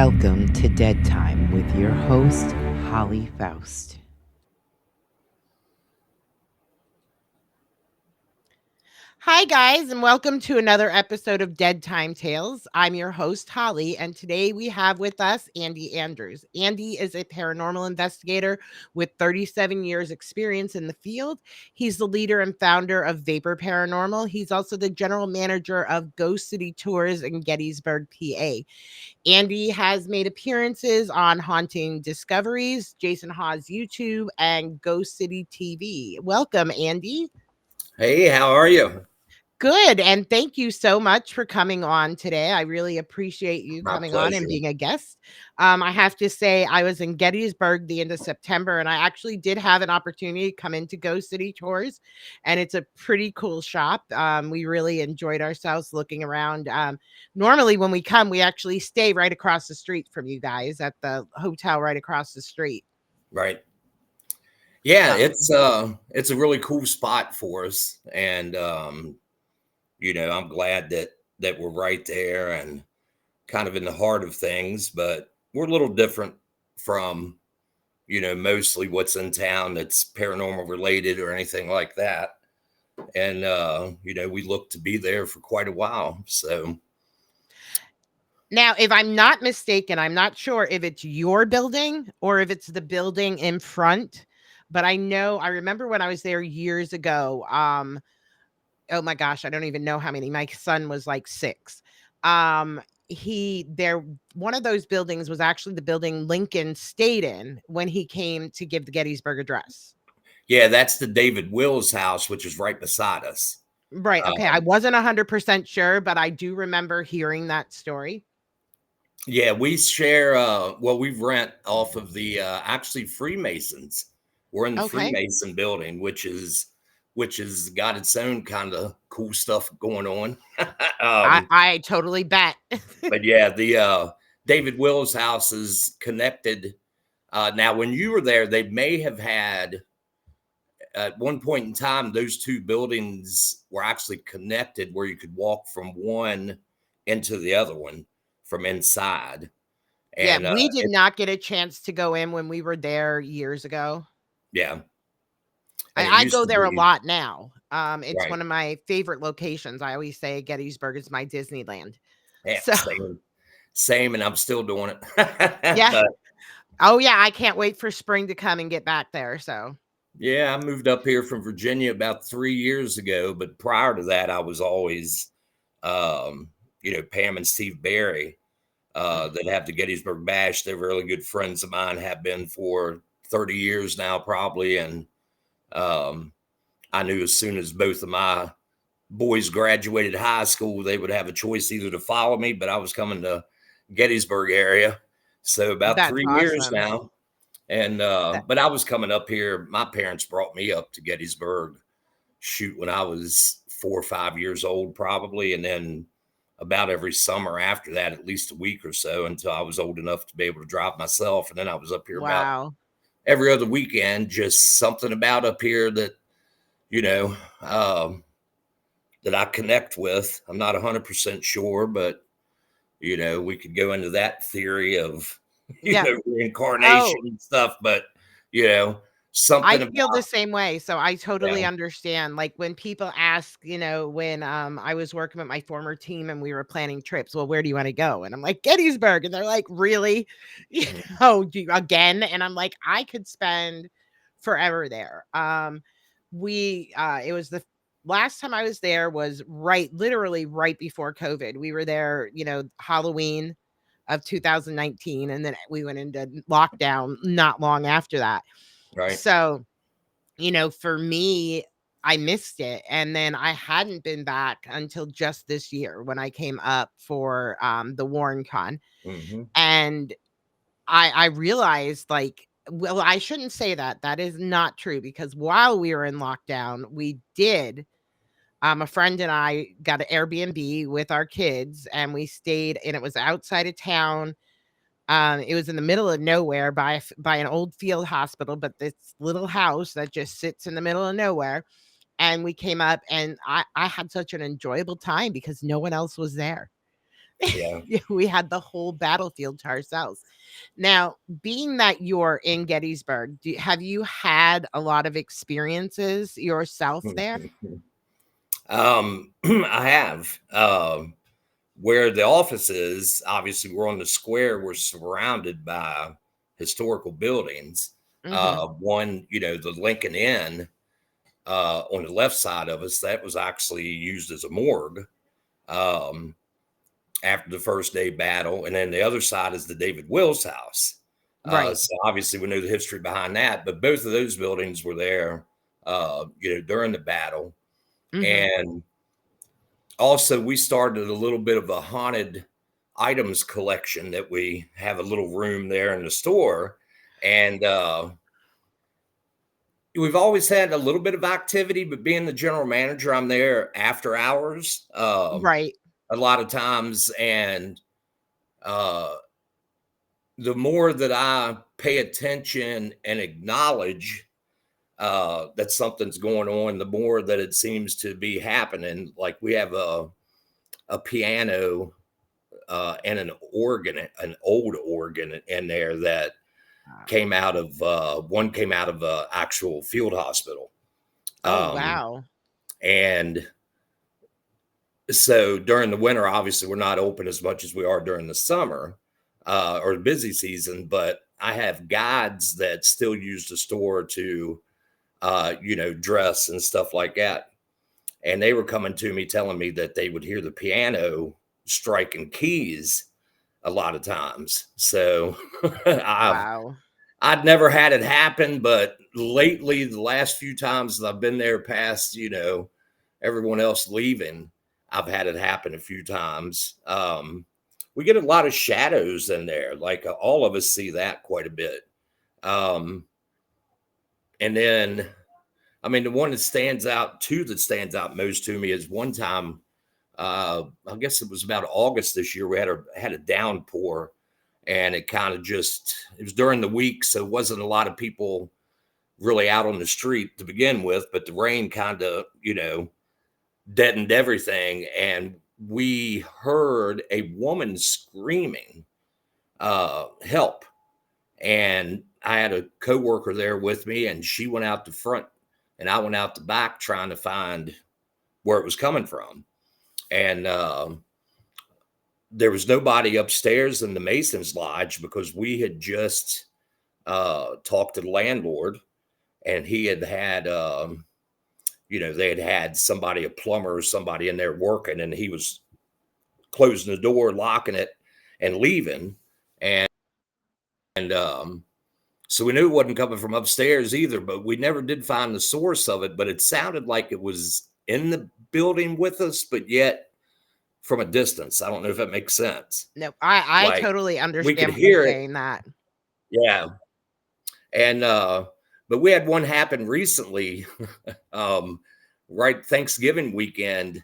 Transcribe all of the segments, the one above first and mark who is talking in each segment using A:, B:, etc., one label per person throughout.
A: Welcome to Dead Time with your host, Holly Faust. Hi, guys, and welcome to another episode of Dead Time Tales. I'm your host, Holly, and today we have with us Andy Andrews. Andy is a paranormal investigator with 37 years' experience in the field. He's the leader and founder of VAPOR Paranormal. He's also the general manager of Ghost City Tours in Gettysburg, PA. Andy has made appearances on Haunting Discoveries, Jason Hawes YouTube, and Ghost City TV. Welcome, Andy.
B: Hey, how are you?
A: Good. And thank you so much for coming on today. I really appreciate you
B: My
A: coming on and
B: pleasure.
A: being a guest. I have to say, I was in Gettysburg the end of September, and I actually did have an opportunity to come into Ghost City Tours, and it's a pretty cool shop. We really enjoyed ourselves looking around. Normally, when we come, we actually stay right across the street from you guys at the hotel right across the street.
B: Right. Yeah,
A: Um,
B: it's a really cool spot for us. And I'm glad that we're right there and kind of in the heart of things, but we're a little different from, mostly what's in town that's paranormal related or anything like that. And we look to be there for quite a while. So
A: Now, if I'm not mistaken, I'm not sure if it's your building or if it's the building in front, but I remember when I was there years ago. Oh my gosh, I don't even know how many. My son was like 6. He there One of those buildings was actually the building Lincoln stayed in when he came to give the Gettysburg Address.
B: yeah, that's the David Wills house, which is right beside us.
A: Right. Okay. I
B: Um,
A: wasn't 100% sure, but I do remember hearing that story.
B: Yeah, we share well, we rent off of the actually Freemasons. We're in the
A: Okay.
B: Freemason building, which is got its own kind of cool stuff going on.
A: I
B: um,
A: I totally bet.
B: but yeah, the David Wills house is connected. Now, when you were there, they may have had at one point in time, those two buildings were actually connected where you could walk from one into the other one from inside.
A: Yeah,
B: And
A: we did not get a chance to go in when we were there years ago.
B: yeah, and it
A: I
B: used
A: go
B: to
A: there a
B: be
A: lot now. It's
B: right.
A: one of my favorite locations. I always say Gettysburg is my Disneyland.
B: Yeah,
A: So,
B: same, and I'm still doing it.
A: yeah.
B: But
A: Oh, yeah, I can't wait for spring to come and get back there, so
B: yeah, I moved up here from Virginia about 3 years ago. But prior to that, I was always, um, Pam and Steve Barry that have the Gettysburg Bash. They're really good friends of mine, have been for 30 years now, probably. And um, I knew as soon as both of my boys graduated high school, they would have a choice either to follow me, but I was coming to Gettysburg area. So about
A: that's
B: 3 years
A: awesome.
B: now. And
A: That
B: but I was coming up here. My parents brought me up to Gettysburg, shoot, when I was 4 or 5 years old, probably. And then about every summer after that, at least a week or so, until I was old enough to be able to drive myself. And then I was up here about
A: wow.
B: every other weekend. Just something about up here that, you know, um, that I connect with. I'm not 100% sure, but we could go into that theory of,
A: Yeah.
B: reincarnation
A: Oh,
B: and stuff, but, you know, something
A: I feel
B: about,
A: the same way, so I totally
B: yeah,
A: understand, like, when people ask, when, I was working with my former team and we were planning trips, "Well, where do you wanna go?" And I'm like, "Gettysburg," and they're like, "Really?" Do you again? And I'm like, "I could spend forever there." It was the last time I was there was literally right before COVID. We were there, Halloween of 2019, and then we went into lockdown not long after that.
B: right,
A: So, for me, I missed it, and then I hadn't been back until just this year when I came up for, the WarrenCon,
B: hmm,
A: and I realized, like, well, I shouldn't say that, that is not true, because while we were in lockdown, we did, a friend and I got an Airbnb with our kids, and we stayed, and it was outside of town. It was in the middle of nowhere by an old field hospital, but this little house that just sits in the middle of nowhere. And we came up, and I had such an enjoyable time because no one else was there.
B: Yeah.
A: Yeah, we had the whole battlefield to ourselves. Now, being that you're in Gettysburg, have you had a lot of experiences yourself there?
B: I have. Where the office is, obviously, we're on the square. We're surrounded by historical buildings.
A: Mhm.
B: One, the Lincoln Inn on the left side of us, that was actually used as a morgue um, after the first day battle. And then the other side is the David Wills house.
A: Right.
B: So obviously, we know the history behind that. But both of those buildings were there, during the battle.
A: Mhm.
B: And also, we started a little bit of a haunted items collection that we have a little room there in the store. And we've always had a little bit of activity, but being the general manager, I'm there after hours
A: Right.
B: a lot of times. And uh, the more that I pay attention and acknowledge that something's going on, the more that it seems to be happening. Like we have a piano and an organ, an old organ in there that came out of one came out of a actual field hospital.
A: Oh,
B: Um,
A: wow.
B: and so during the winter, obviously, we're not open as much as we are during the summer or the busy season. But I have guides that still use the store to, dress and stuff like that. And they were coming to me telling me that they would hear the piano striking keys a lot of times. So
A: Wow.
B: I'd never had it happen, but lately, the last few times that I've been there past, everyone else leaving, I've had it happen a few times. We get a lot of shadows in there. Like all of us see that quite a bit. Um, and then, I mean, the one that stands out most to me is one time, I guess it was about August this year, we had a downpour, and it kind of it was during the week, so it wasn't a lot of people really out on the street to begin with, but the rain kind of, deadened everything. And we heard a woman screaming, help. And I had a coworker there with me, and she went out the front and I went out the back trying to find where it was coming from. And there was nobody upstairs in the Mason's Lodge because we had just talked to the landlord, and he had they had somebody, a plumber or somebody in there working, and he was closing the door, locking it, and leaving. And so we knew it wasn't coming from upstairs either, but we never did find the source of it. But it sounded like it was in the building with us, but yet from a distance. I don't know if that makes sense.
A: No, I
B: Like
A: totally
B: we could
A: understand what you're
B: hear it.
A: saying that.
B: Yeah. And but we had one happen recently, right Thanksgiving weekend.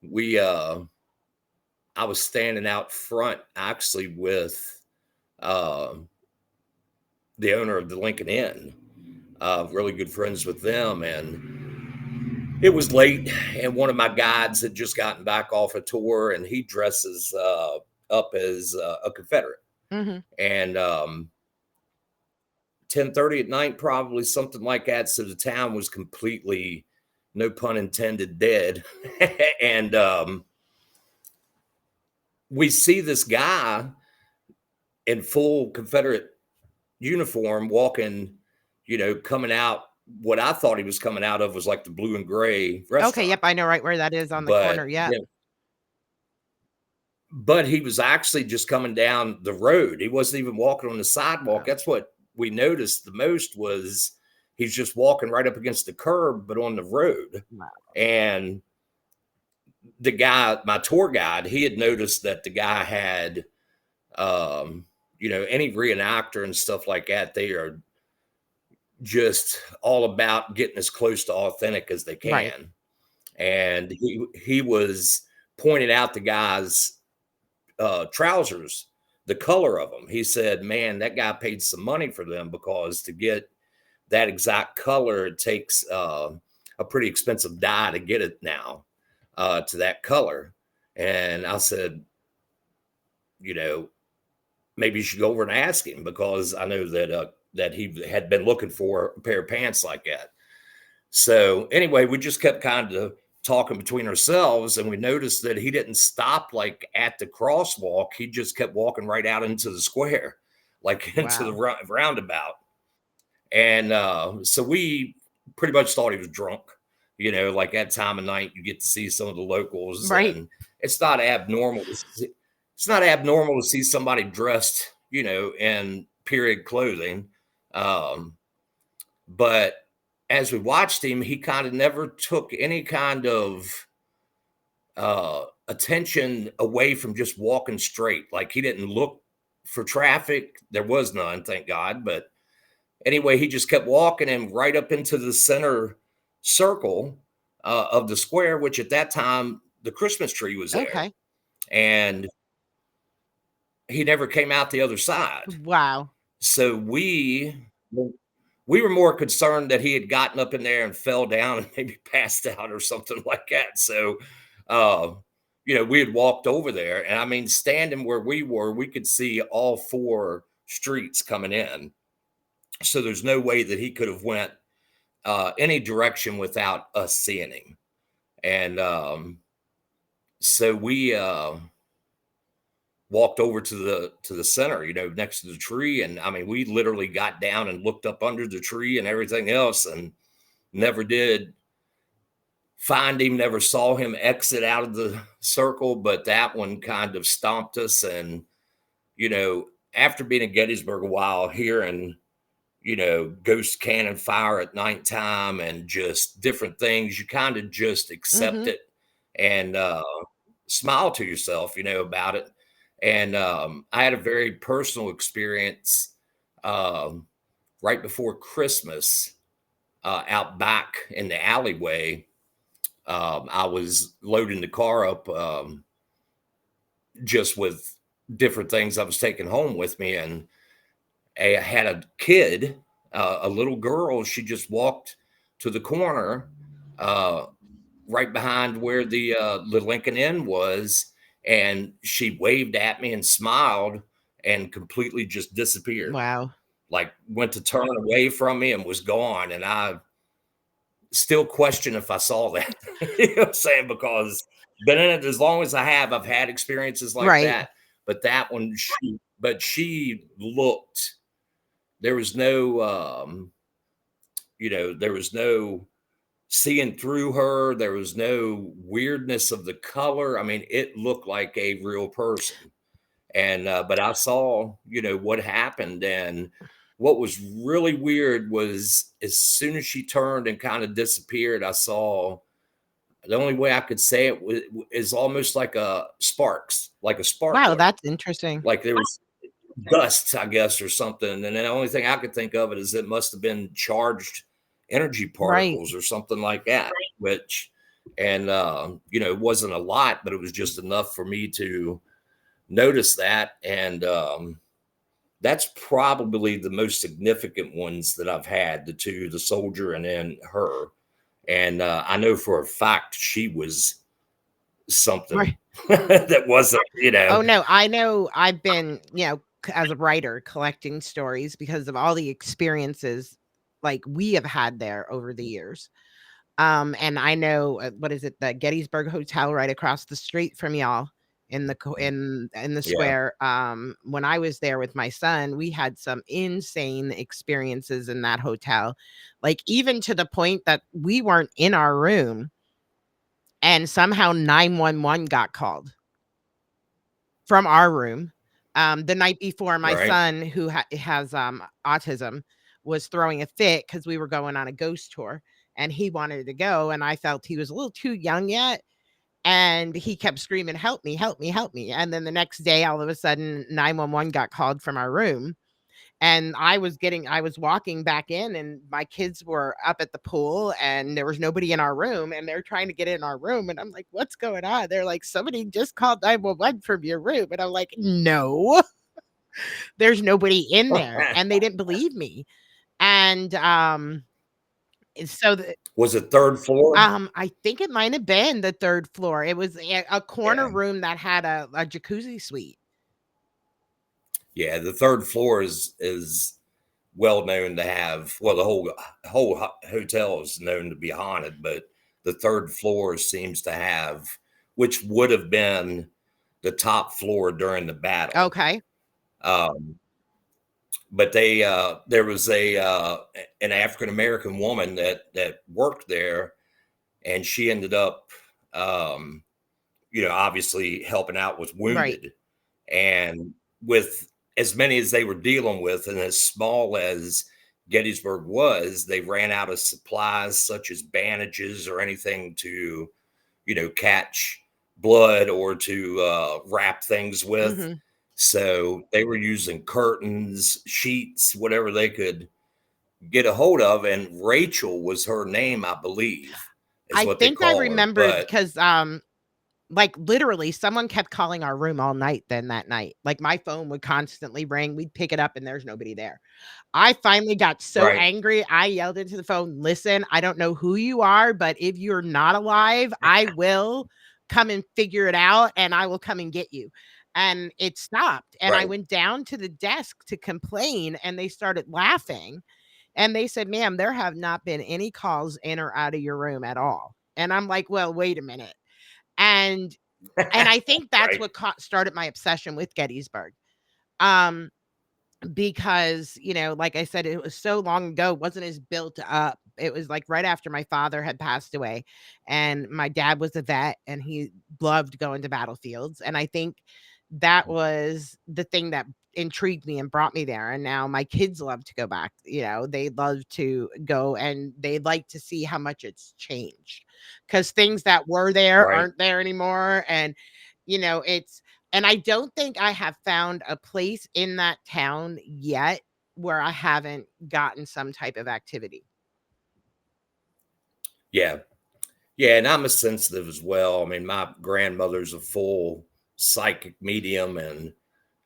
B: We I was standing out front actually with uh, the owner of the Lincoln Inn, really good friends with them. And it was late, and one of my guides had just gotten back off a tour, and he dresses up as a Confederate.
A: Mhm.
B: And 10:30 at night, probably something like that. So the town was completely, no pun intended, dead. And we see this guy in full Confederate uniform walking, coming out. What I thought he was coming out of was like the blue and gray
A: Okay,
B: restaurant.
A: yep, I know right where that is on the
B: But
A: corner, yep.
B: yeah, but he was actually just coming down the road. He wasn't even walking on the sidewalk.
A: Wow.
B: That's what we noticed the most, was he's just walking right up against the curb, but on the road.
A: Wow.
B: And the guy, my tour guide, he had noticed that the guy had, any reenactor and stuff like that, they are just all about getting as close to authentic as they
A: Right.
B: can. And he was pointing out the guy's trousers, the color of them. He said, "Man, that guy paid some money for them, because to get that exact color, it takes a pretty expensive dye to get it now to that color." And I said, you know, maybe you should go over and ask him, because I know that he had been looking for a pair of pants like that. So anyway, we just kept kind of talking between ourselves, and we noticed that he didn't stop like at the crosswalk. He just kept walking right out into the square, like into the
A: Wow.
B: roundabout. And so we pretty much thought he was drunk. Like that time of night, you get to see some of the locals,
A: Right.
B: and it's not abnormal. It's not abnormal to see somebody dressed, in period clothing. Um, but as we watched him, he kind of never took any kind of attention away from just walking straight. Like he didn't look for traffic. There was none, thank God. But anyway, he just kept walking and right up into the center circle of the square, which at that time the Christmas tree was there,
A: Okay.
B: and he never came out the other side.
A: Wow.
B: So we were more concerned that he had gotten up in there and fell down and maybe passed out or something like that. So, uh, we had walked over there, and I mean, standing where we were, we could see all four streets coming in. So there's no way that he could have went any direction without us seeing him. And so we walked over to the center, next to the tree, and I mean, we literally got down and looked up under the tree and everything else, and never did find him, never saw him exit out of the circle. But that one kind of stomped us. And after being in Gettysburg a while, hearing ghost cannon fire at nighttime and just different things, you kind of just accept
A: Mhm.
B: it and smile to yourself, about it. And I had a very personal experience um, right before Christmas out back in the alleyway. I was loading the car up just with different things I was taking home with me. And I had a kid, a little girl. She just walked to the corner uh, right behind where the Lincoln Inn was, and she waved at me and smiled and completely just disappeared.
A: Wow.
B: Like went to turn away from me and was gone. And I still question if I saw that. You know what I'm saying? Because been in it as long as I have, I've had experiences like
A: Right.
B: that. But that one, she looked. There was no, there was no seeing through her. There was no weirdness of the color. I mean, it looked like a real person. And but I saw, what happened. And what was really weird was as soon as she turned and kind of disappeared, I saw, the only way I could say it is almost like a sparks, like a
A: Wow,
B: sparkler.
A: that's interesting.
B: Like there was dust, I guess, or something. And then the only thing I could think of it is it must have been charged energy
A: Right.
B: particles or something like that. Which, and it wasn't a lot, but it was just enough for me to notice that. And that's probably the most significant ones that I've had, the two, the soldier and then her. And I know for a fact she was something
A: Right.
B: that wasn't,
A: Oh, no, I know I've been, as a writer collecting stories because of all the experiences, like, we have had there over the years. And I know, what is it? The Gettysburg Hotel right across the street from y'all in the
B: yeah,
A: square. When I was there with my son, we had some insane experiences in that hotel. Like, even to the point that we weren't in our room and somehow 911 got called from our room. The night before, my
B: right.
A: son, who has autism, was throwing a fit because we were going on a ghost tour, and he wanted to go, and I felt he was a little too young yet, and he kept screaming, "Help me, help me, help me!" And then the next day, all of a sudden, 911 got called from our room, and I was walking back in, and my kids were up at the pool, and there was nobody in our room, and they're trying to get in our room, and I'm like, "What's going on?" They're like, "Somebody just called 911 from your room." And I'm like, "No, there's nobody in there." And they didn't believe me. And so the
B: Was it third floor?
A: I think it might have been the 3rd floor. It was a corner
B: Yeah,
A: room that had a jacuzzi suite.
B: Yeah, the third floor is well known to have, well, the whole hotel is known to be haunted, but the third floor seems to have, which would have been the top floor during the battle.
A: Okay.
B: Um, but there was an African American woman that worked there, and she ended up, um, obviously helping out with
A: Right.
B: wounded, and with as many as they were dealing with, and as small as Gettysburg was, they ran out of supplies such as bandages or anything to, catch blood or to wrap things with.
A: Mhm.
B: So they were using curtains, sheets, whatever they could get a hold of. And Rachel was her name, I believe, is
A: I
B: what they
A: think I
B: call her.
A: remembered
B: But
A: because, like, literally, someone kept calling our room all night then that night. Like, my phone would constantly ring, we'd pick it up, and there's nobody there. I finally got so
B: right,
A: angry, I yelled into the phone, "Listen, I don't know who you are, but if you're not alive, I will come and figure it out, and I will come and get you." And it stopped, and I
B: right.
A: went down to the desk to complain, and they started laughing, and they said, "Ma'am, there have not been any calls in or out of your room at all." And I'm like, "Well, wait a minute." And I think that's
B: Right.
A: what started my obsession with Gettysburg. Um, because, like I said, it was so long ago, it wasn't as built up. It was like right after my father had passed away, and my dad was a vet and he loved going to battlefields. And I think that was the thing that intrigued me and brought me there. And now my kids love to go back. They love to go and they like to see how much it's changed because things that were there
B: Right.
A: aren't there anymore. And, it's, and I don't think I have found a place in that town yet where I haven't gotten some type of activity.
B: Yeah. Yeah. And I'm a sensitive as well. I mean, my grandmother's a full psychic medium. And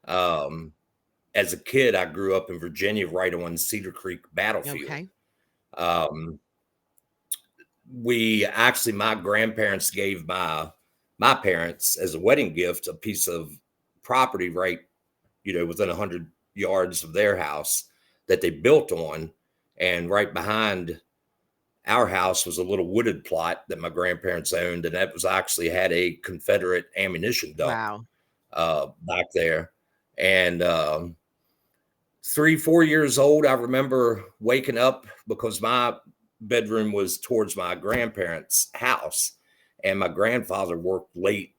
B: um, as a kid, I grew up in Virginia right on Cedar Creek battlefield.
A: Okay.
B: Um, my grandparents gave my parents as a wedding gift a piece of property right, within 100 yards of their house that they built on. And right behind our house was a little wooded plot that my grandparents owned, and that was actually had a Confederate ammunition dump
A: Wow.
B: back there. And 3, 4 years old, I remember waking up because my bedroom was towards my grandparents' house, and my grandfather worked late,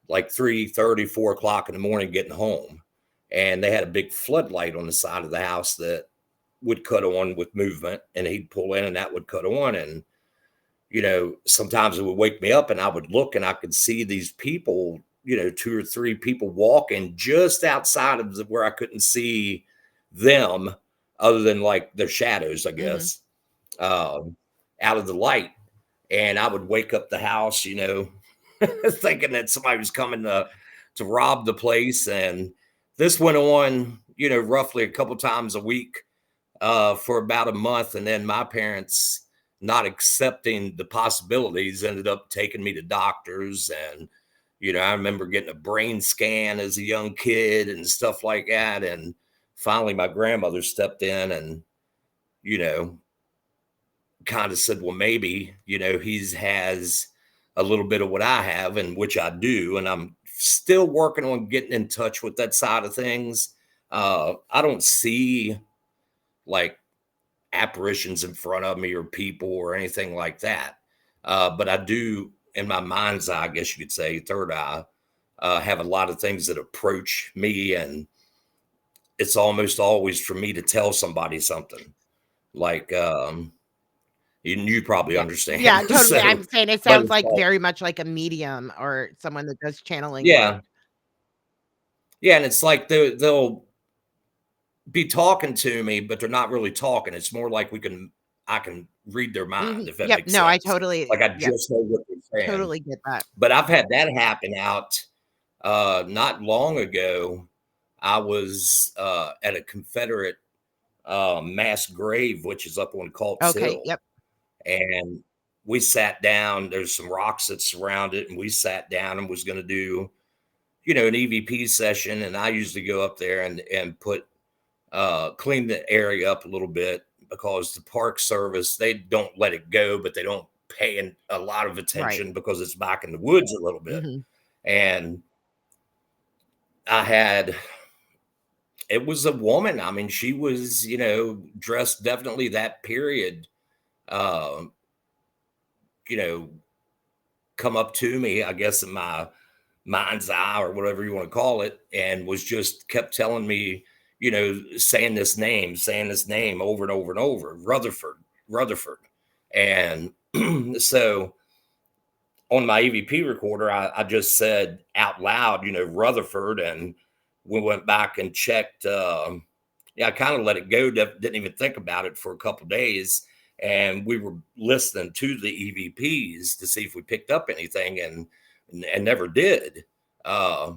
B: like 3:30, 4 o'clock in the morning, getting home. And they had a big floodlight on the side of the house that would cut on with movement, and he'd pull in and that would cut on. And sometimes it would wake me up and I would look and I could see these people, 2 or 3 people walking just outside of where I couldn't see them other than like their shadows, I
A: Mhm.
B: guess, out of the light. And I would wake up the house, thinking that somebody was coming to rob the place. And this went on, roughly a couple times a week for about a month. And then my parents, not accepting the possibilities, ended up taking me to doctors. And, I remember getting a brain scan as a young kid and stuff like that. And finally, my grandmother stepped in and, you know, kind of said, well, maybe, he's has a little bit of what I have, and which I do. And I'm still working on getting in touch with that side of things. I don't see like apparitions in front of me or people or anything like that. But I do, in my mind's eye, I guess you could say, third eye, have a lot of things that approach me. And it's almost always for me to tell somebody something. Like, you probably
A: Yeah. Yeah,
B: understand.
A: totally.
B: So,
A: I'm saying it
B: but
A: sounds
B: it's
A: like
B: like,
A: very much like a medium or someone that does channeling work.
B: yeah, yeah. And it's like they'll be talking to me, but they're not really talking. It's more like I can read their mind,
A: Mhm.
B: if that
A: Yep.
B: makes
A: No, I
B: sense.
A: totally
B: Like I
A: yep,
B: just know what they're saying.
A: totally get that.
B: But I've had that happen out not long ago. I was at a Confederate mass grave, which is up on Culp's
A: Okay.
B: Hill,
A: Yep.
B: and we sat down. There's some rocks that surround it, and we sat down and was going to do, an EVP session, and I usually go up there and put clean the area up a little bit, because the Park Service, they don't let it go, but they don't pay a lot of
A: Right.
B: attention because it's back in the woods a little bit.
A: Hmm.
B: And I had it was a woman. I mean, she was, dressed definitely that period. Uh, you know, come up to me, I guess, in my mind's eye or whatever you want to call it, and was just kept telling me, saying this name over and over and over, Rutherford, Rutherford. And so on my EVP recorder, I just said out loud, Rutherford, and we went back and checked. Yeah, I kind of let it go. Didn't even think about it for a couple days, and we were listening to the EVPs to see if we picked up anything, and never did. Uh,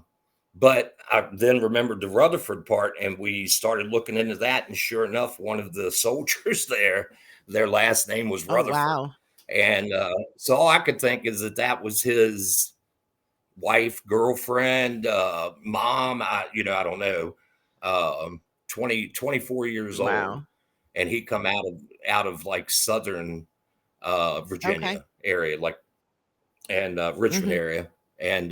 B: but I then remembered the Rutherford part, and we started looking into that. And sure enough, one of the soldiers there, their last name was
A: Oh,
B: Rutherford.
A: wow.
B: And so all I could think is that was his wife, girlfriend, mom. I don't know. Um, 24 years old,
A: Wow.
B: and he come out of like southern
A: Okay.
B: Virginia area, like, and Richmond
A: Hmm.
B: area, and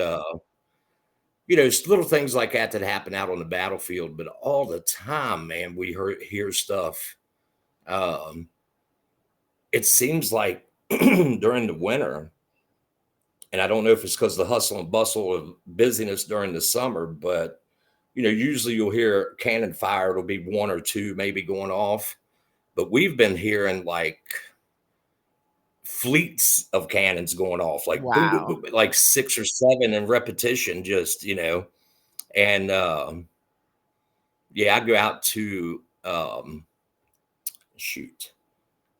B: little things like that happen out on the battlefield. But all the time, man, we hear stuff. Um, it seems like during the winter, and I don't know if it's because the hustle and bustle of busyness during the summer, but usually you'll hear cannon fire. It'll be one or two maybe going off, but we've been hearing like fleets of cannons going off, like boom, boom,
A: Wow.
B: boom, like 6 or 7 in repetition, just and yeah, I go out to shoot.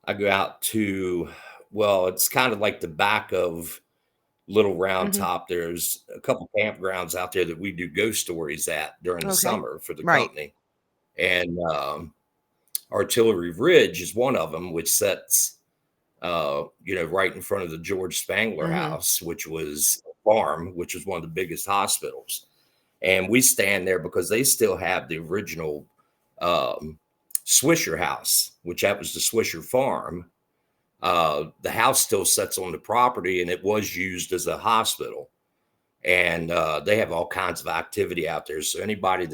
B: I go out to, well, it's kind of like the back of Little Round
A: Hmm.
B: Top. There's a couple campgrounds out there that we do ghost stories at during the
A: Okay.
B: summer for the
A: Right.
B: company. And Artillery Ridge is one of them, which sets, right in front of the George Spangler
A: Hmm.
B: House, which was a farm, which is one of the biggest hospitals. And we stand there because they still have the original um, Swisher house, which that was the Swisher farm. The house still sits on the property, and it was used as a hospital. And they have all kinds of activity out there. So anybody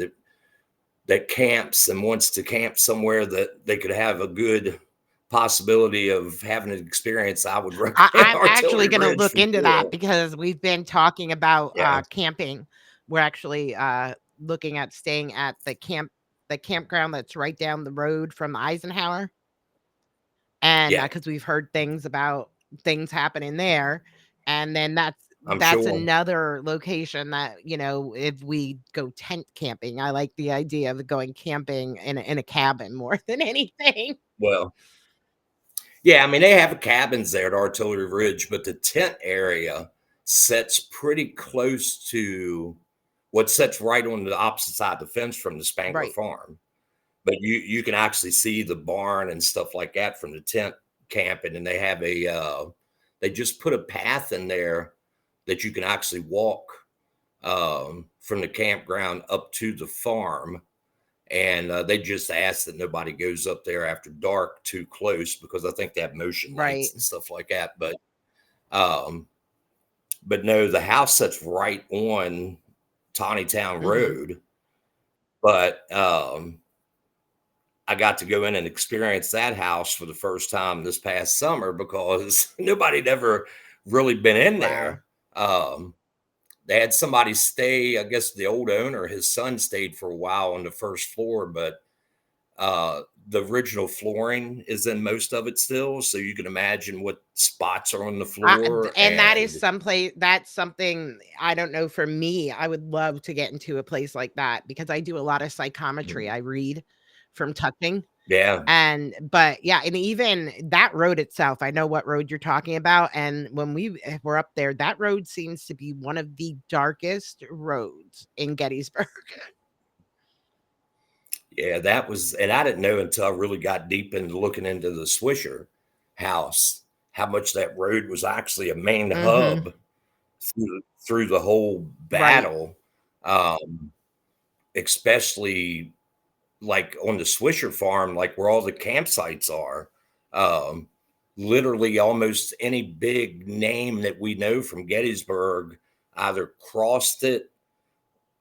B: that camps and wants to camp somewhere that they could have a good possibility of having an experience, I would recommend
A: I'm actually
B: Artillery
A: going to
B: Ridge
A: look
B: for
A: into that
B: sure.
A: because we've been talking about
B: Yeah,
A: camping. We're actually looking at staying at the campground that's right down the road from Eisenhower. And
B: yeah,
A: because we've heard things about things happening there, and then
B: I'm
A: that's
B: sure.
A: another location that, if we go tent camping, I like the idea of going camping in a cabin more than anything.
B: Well, yeah, I mean, they have cabins there at Artillery Ridge, but the tent area sets pretty close to what sets right on the opposite side of the fence from the Spangler
A: Right.
B: farm. But you can actually see the barn and stuff like that from the tent camping, and they have they just put a path in there that you can actually walk from the campground up to the farm. And they just ask that nobody goes up there after dark too close, because I think they have motion
A: Right.
B: lights and stuff like that. Um, but no, the house sits right on Tawny Town
A: Mhm.
B: Road. But I got to go in and experience that house for the first time this past summer, because nobody had ever really been in
A: Wow.
B: there. Um, they had somebody stay, I guess the old owner, his son stayed for a while on the first floor, but the original flooring is in most of it still. So you can imagine what spots are on the floor.
A: And that is
B: And
A: someplace that's something I don't know, for me, I would love to get into a place like that because I do a lot of psychometry. I read from touching.
B: yeah,
A: But yeah, and even that road itself, I know what road you're talking about. And when we were up there, that road seems to be one of the darkest roads in Gettysburg.
B: yeah, that was, and I didn't know until I really got deep into looking into the Swisher house how much that road was actually a main
A: Hmm.
B: hub through the whole
A: Right.
B: battle. um, especially like on the Swisher farm, like where all the campsites are. Um, Literally, almost any big name that we know from Gettysburg either crossed it,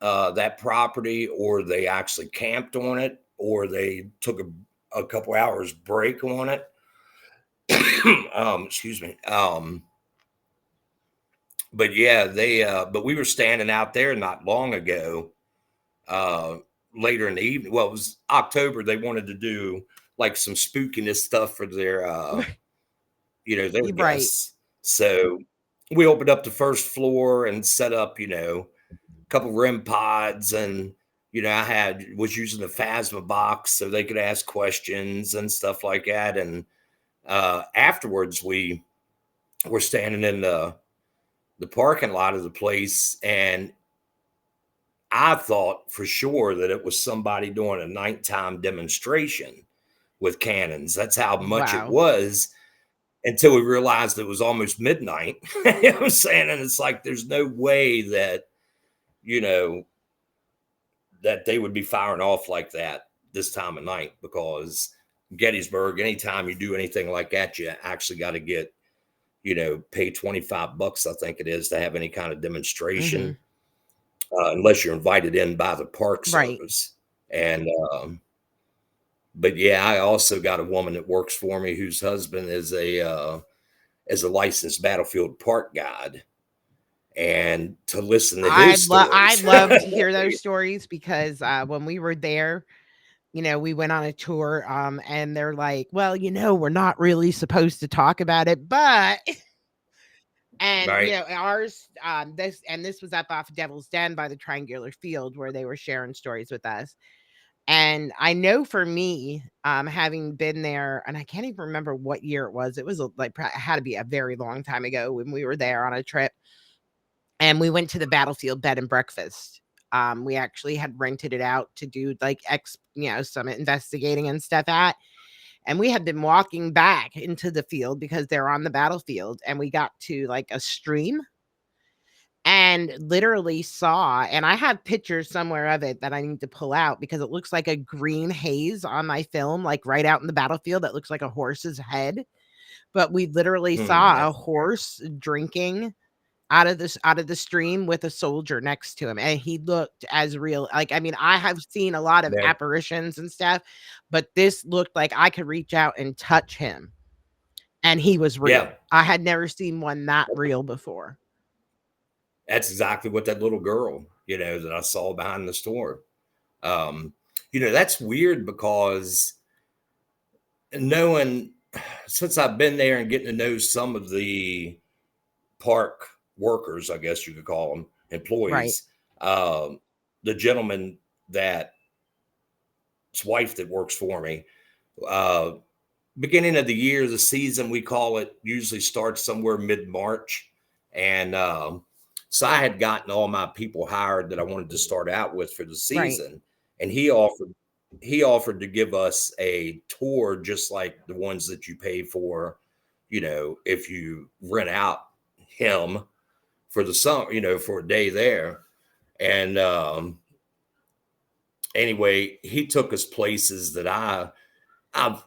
B: that property, or they actually camped on it, or they took a couple hours break on it. Excuse me. But yeah, but we were standing out there not long ago, uh, later in the evening. Well, it was October. They wanted to do like some spookiness stuff for their, their
A: You're right.
B: guests. So we opened up the first floor and set up, a couple REM pods, and was using the Phasma box so they could ask questions and stuff like that. And afterwards, we were standing in the parking lot of the place, and I thought for sure that it was somebody doing a nighttime demonstration with cannons. That's how much it
A: Wow.
B: was, until we realized it was almost midnight. You know what I'm saying? And it's like, there's no way that, you know, that they would be firing off like that this time of night, because Gettysburg, anytime you do anything like that, you actually got to get, pay $25, I think it is, to have any kind of
A: Hmm.
B: demonstration, unless you're invited in by the Park
A: Right.
B: Service. And, but yeah, I also got a woman that works for me whose husband is a licensed battlefield park guide, and to listen to his
A: I'd
B: stories.
A: love to hear those stories because when we were there, we went on a tour, and they're like, "Well, we're not really supposed to talk about it, but." And
B: Right.
A: ours, this was up off Devil's Den by the Triangular Field where they were sharing stories with us. And I know for me, having been there, and I can't even remember what year it was. It was it had to be a very long time ago when we were there on a trip, and we went to the Battlefield Bed and Breakfast. We actually had rented it out to do like some investigating and stuff at. And we had been walking back into the field because they're on the battlefield, and we got to like a stream and literally saw, and I have pictures somewhere of it that I need to pull out because it looks like a green haze on my film, like right out in the battlefield, that looks like a horse's head. But we literally saw a horse drinking out of the stream with a soldier next to him, and he looked as real. Like, I mean, I have seen a lot of
B: Yeah.
A: apparitions and stuff, but this looked like I could reach out and touch him, and he was
B: Yeah.
A: real. I had never seen one that real before.
B: That's exactly what that little girl, that I saw behind the store. Um, that's weird, because knowing, since I've been there and getting to know some of the park workers, I guess you could call them
A: Right.
B: employees, the gentleman that his wife that works for me, uh, beginning of the year, the season, we call it, usually starts somewhere mid-March. And so I had gotten all my people hired that I wanted to start out with for the
A: Right.
B: season. And he offered to give us a tour, just like the ones that you pay for, if you rent out him for the summer, for a day there. And anyway, he took us places that I've all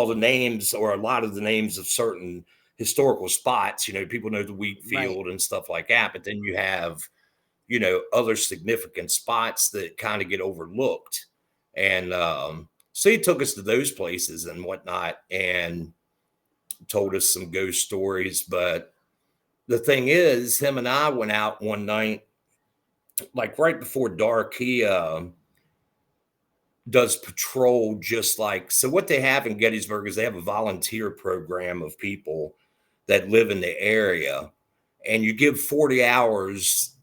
B: the names, or a lot of the names of certain historical spots. People know the wheat
A: Right.
B: field and stuff like that, but then you have, other significant spots that kind of get overlooked. And so he took us to those places and whatnot, and told us some ghost stories. But the thing is, him and I went out one night, like right before dark. He does patrol, just like, so what they have in Gettysburg is they have a volunteer program of people that live in the area, and you give 40 hours.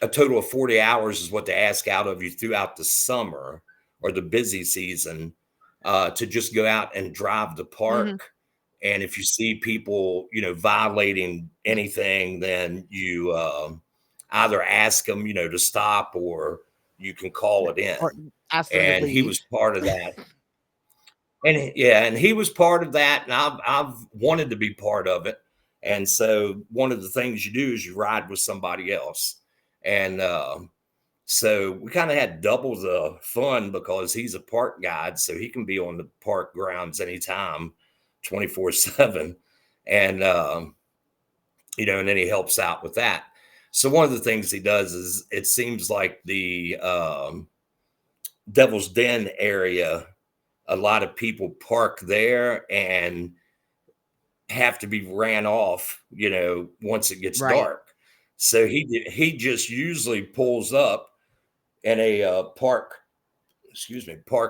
B: A total of 40 hours is what they ask out of you throughout the summer or the busy season, to just go out and drive the
A: Mhm.
B: park. And if you see people, violating anything, then you either ask them, to stop, or you can call it
A: Or
B: in.
A: ask them to
B: And he was
A: leave.
B: part of that. And yeah, and he was part of that, and I've wanted to be part of it. And so one of the things you do is you ride with somebody else. And so we kind of had double the fun because he's a park guide. So he can be on the park grounds anytime, 24/7. And, and then he helps out with that. So one of the things he does is it seems like the Devil's Den area, a lot of people park there and have to be ran off, once it gets
A: Right.
B: dark. So he just usually pulls up in a park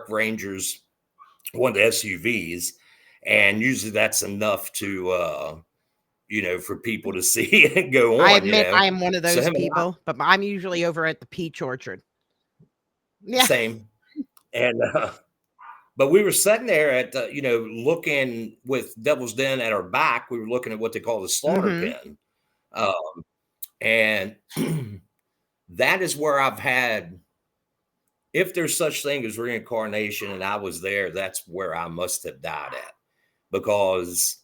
B: rangers, one of the SUVs, and usually that's enough to for people to see and go
A: I
B: on.
A: admit I am one of
B: So
A: those
B: him and I,
A: people, but I'm usually over at the peach orchard. Yeah.
B: same. And but we were sitting there at looking with Devil's Den at our back. We were looking at what they call the slaughter
A: Mhm.
B: pen. And that is where I've had, if there's such thing as reincarnation and I was there, that's where I must have died at. Because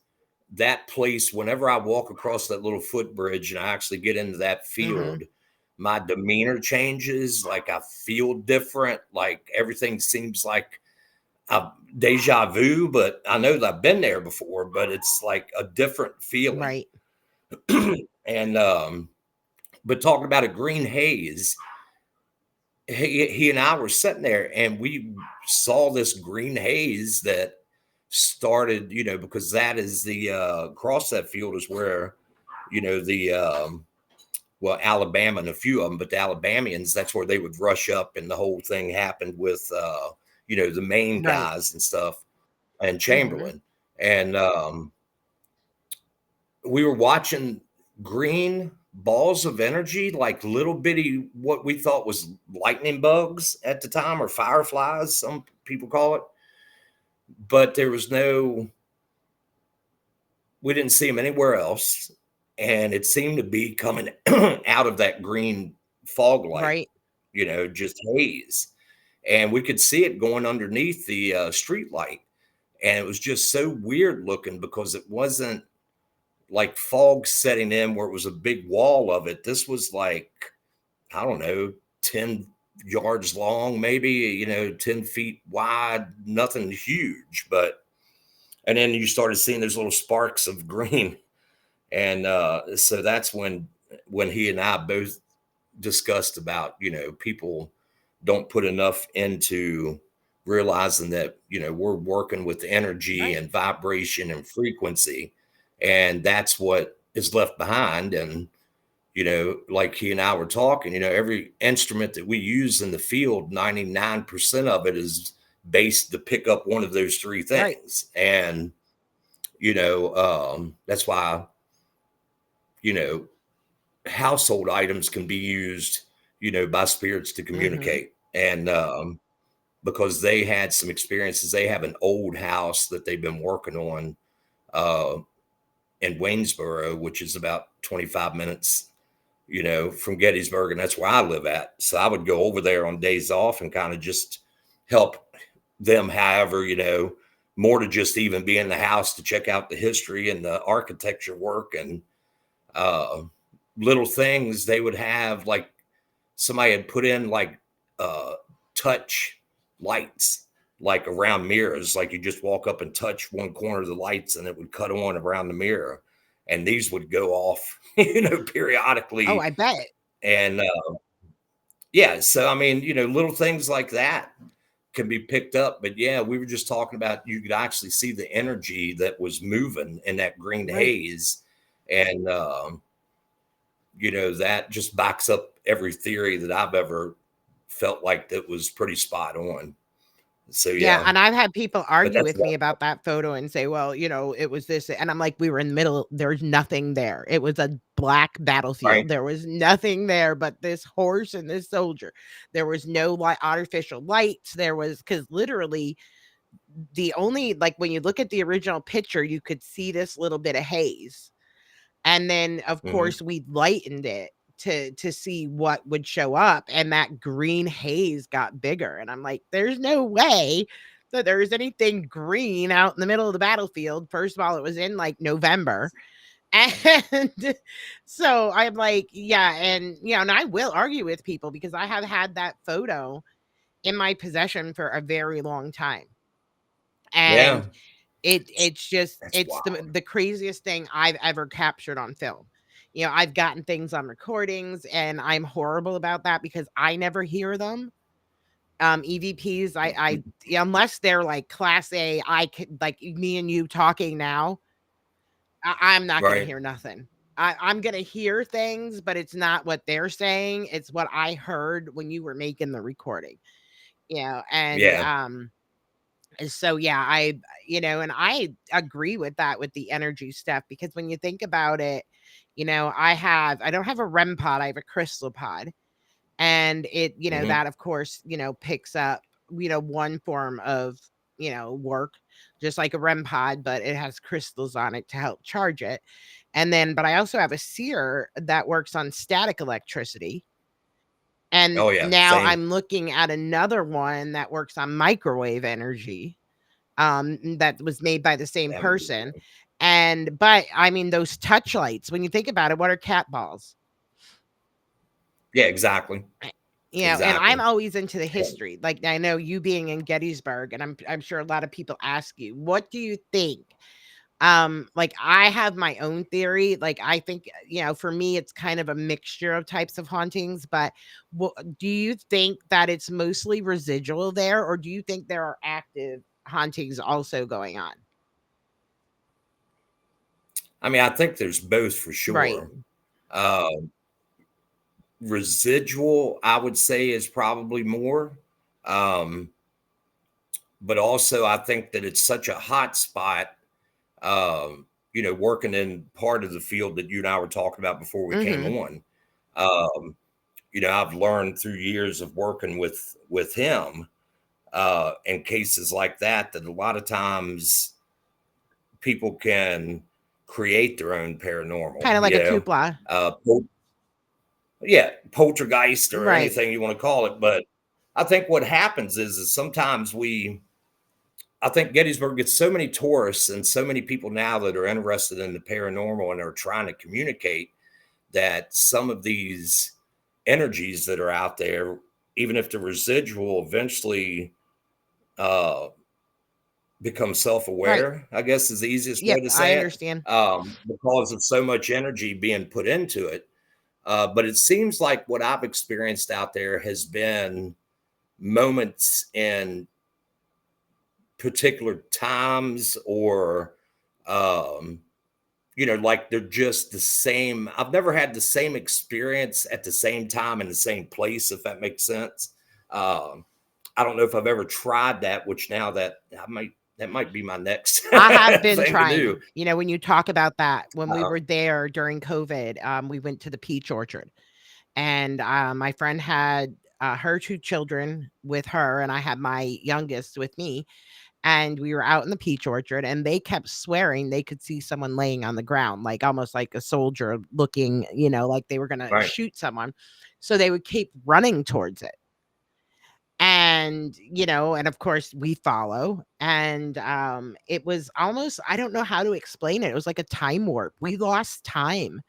B: that place, whenever I walk across that little footbridge and I actually get into that field,
A: Mhm.
B: my demeanor changes. Like I feel different. Like everything seems like a deja vu, but I know that I've been there before, but it's like a different feeling.
A: Right.
B: And but talking about a green haze, he and I were sitting there and we saw this green haze that started, because that is the across that field is where, the well, Alabama and a few of them, but the Alabamians, that's where they would rush up and the whole thing happened with the main
A: Right.
B: guys and stuff and
A: Mhm.
B: Chamberlain. And we were watching green balls of energy, like little bitty, what we thought was lightning bugs at the time, or fireflies, some people call it. But there was we didn't see them anywhere else. And it seemed to be coming out of that green fog light,
A: Right.
B: just haze. And we could see it going underneath the street light. And it was just so weird looking because it wasn't like fog setting in where it was a big wall of it. This was like, I don't know, 10 yards long, maybe, 10 feet wide, nothing huge. And then you started seeing those little sparks of green. And so that's when he and I both discussed about, people don't put enough into realizing that, we're working with energy
A: Right.
B: and vibration and frequency. And that's what is left behind. And, like he and I were talking, every instrument that we use in the field, 99% of it is based to pick up one of those three
A: Right.
B: things. And, that's why, you know, household items can be used, by spirits to
A: Mhm.
B: communicate. And because they had some experiences, they have an old house that they've been working on uh, in Waynesboro, which is about 25 minutes, from Gettysburg. And that's where I live at. So I would go over there on days off and kind of just help them, however, more to just even be in the house to check out the history and the architecture work and uh, little things they would have, like somebody had put in like uh, touch lights, like around mirrors, like you just walk up and touch one corner of the lights and it would cut on around the mirror, and these would go off,
A: Oh,
B: periodically.
A: I bet.
B: And yeah, so I mean, little things like that can be picked up. But yeah, we were just talking about, you could actually see the energy that was moving in that green
A: Right.
B: haze. And that just backs up every theory that I've ever felt like that was pretty spot on. So
A: Yeah,
B: yeah,
A: and I've had people
B: but
A: argue
B: that's
A: with me about that photo and say, "Well, it was this," and I'm like, "We were in the middle, there's nothing there. It was a black
B: right.
A: battlefield. There was nothing there but this horse and this soldier. There was no artificial lights. There was, because literally the only, like, when you look at the original picture, you could see this little bit of haze. And then, of
B: Hmm.
A: course, we lightened it to see what would show up, and that green haze got bigger, and I'm like, "There's no way that there's anything green out in the middle of the battlefield." First of all, it was in, like, November, And so I'm like, yeah, and and I will argue with people because I have had that photo in my possession for a very long time.
B: Yeah,
A: And it's just
B: that's
A: it's
B: wild.
A: the craziest thing I've ever captured on film. I've gotten things on recordings and I'm horrible about that because I never hear them. EVPs, yeah, unless they're like class A, I could like me and you talking now, I'm not gonna
B: Right.
A: hear nothing. I'm gonna hear things, but it's not what they're saying. It's what I heard when you were making the recording. And
B: Yeah.
A: so yeah, and I agree with that with the energy stuff because when you think about it, I don't have a REM pod, I have a crystal pod. And it,
B: Hmm.
A: that of course, picks up, one form of, work, just like a REM pod, but it has crystals on it to help charge it. And then, but I also have a seer that works on static electricity. And
B: Oh yeah.
A: now
B: Same.
A: I'm looking at another one that works on microwave energy, that was made by the same
B: That would be
A: person.
B: cool.
A: But I mean, those touch lights, when you think about it, what are cat balls?
B: Yeah. Exactly.
A: Eh, and I'm
B: Exactly.
A: always into the
B: Yeah.
A: history. Like I know you being in Gettysburg, and I'm sure a lot of people ask you, what do you think? Like I have my own theory. Like I think, for me, it's kind of a mixture of types of hauntings. But do you think that it's mostly residual there, or do you think there are active hauntings also going on?
B: I mean, I think there's both for
A: Right.
B: sure. Uh, Residual, I would say, is probably more. Um, but also, I think that it's such a hot spot. Working in part of the field that you and I were talking about before we came
A: Mm-hmm.
B: on. Um, I've learned through years of working with him in cases like that a lot of times people can create their own paranormal.
A: Kind of like a cupola.
B: Uh, pol- yeah, poltergeist or
A: Right.
B: anything you want to call it. But I think what happens is sometimes I think Gettysburg gets so many tourists and so many people now that are interested in the paranormal and are trying to communicate that some of these energies that are out there, even if the residual eventually uh, become
A: Right.
B: self-aware, I guess is the easiest way
A: Yep.
B: to
A: I
B: say it,
A: understand.
B: because of so much energy being put into it. But it seems like what I've experienced out there has been moments in particular times or um, like they're just the same. I've never had the same experience at the same time in the same place, if that makes sense. Um, I don't know if I've ever tried that, which now that might be my next
A: I have been
B: thing to do.
A: trying. When you talk about that, when we
B: Uh,
A: were there during COVID, we went to the peach orchard, and my friend had her two children with her, and I had my youngest with me. And we were out in the peach orchard, and they kept swearing they could see someone laying on the ground, like almost like a soldier looking, like they were going to
B: right,
A: shoot someone. So they would keep running towards it. And and of course we follow, and it was almost, I don't know how to explain it, it was like a time warp. We lost time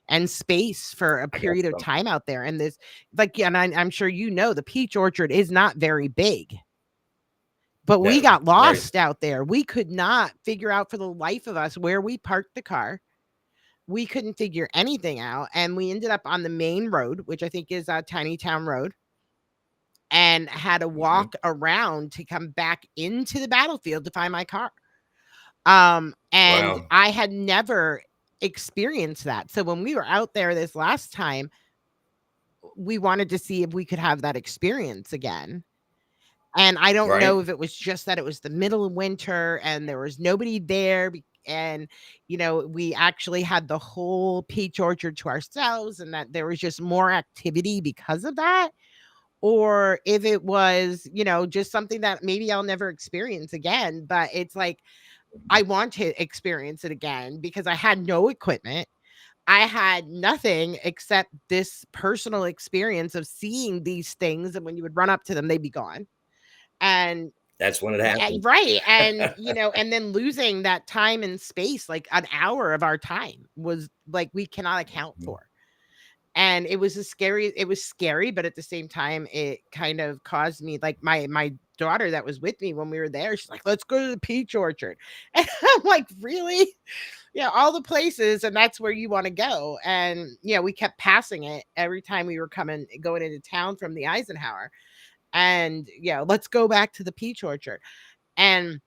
A: and space for a
B: I guess
A: period of
B: so.
A: time out there. And this, like, yeah, and I'm sure the peach orchard is not very big, but we
B: No,
A: got
B: right,
A: lost out there. We could not figure out for the life of us where we parked the car. We couldn't figure anything out, and we ended up on the main road, which I think is Tiny Town Road, and had to
B: hmm,
A: walk around to come back into the battlefield to find my car. And
B: wow,
A: I had never experienced that. So when we were out there this last time, we wanted to see if we could have that experience again. And I don't
B: right,
A: know if it was just that it was the middle of winter and there was nobody there. And, we actually had the whole peach orchard to ourselves, and that there was just more activity because of that. Or if it was, just something that maybe I'll never experience again. But it's like, I want to experience it again because I had no equipment. I had nothing except this personal experience of seeing these things. And when you would run up to them, they'd be gone. And
B: That's when it happened.
A: Right. And, and then losing that time and space, like an hour of our time was like, we cannot account
B: Mhm.
A: for. And it was scary, but at the same time, it kind of caused me, like, my daughter that was with me when we were there, she's like, "Let's go to the peach orchard." And I'm like, "Really?" Yeah, all the places, and that's where you wanna go. And, we kept passing it every time we were going into town from the Eisenhower. And, "Let's go back to the peach orchard." And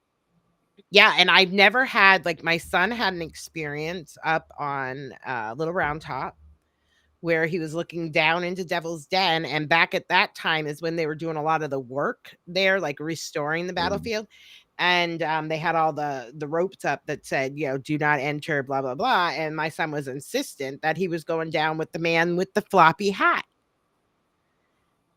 A: yeah, and I've never had, like, my son had an experience up on, Little Round Top, where he was looking down into Devil's Den, and back at that time is when they were doing a lot of the work there, like restoring the
B: Mhm.
A: battlefield. And they had all the ropes up that said, "Do not enter," blah blah blah. And my son was insistent that he was going down with the man with the floppy hat.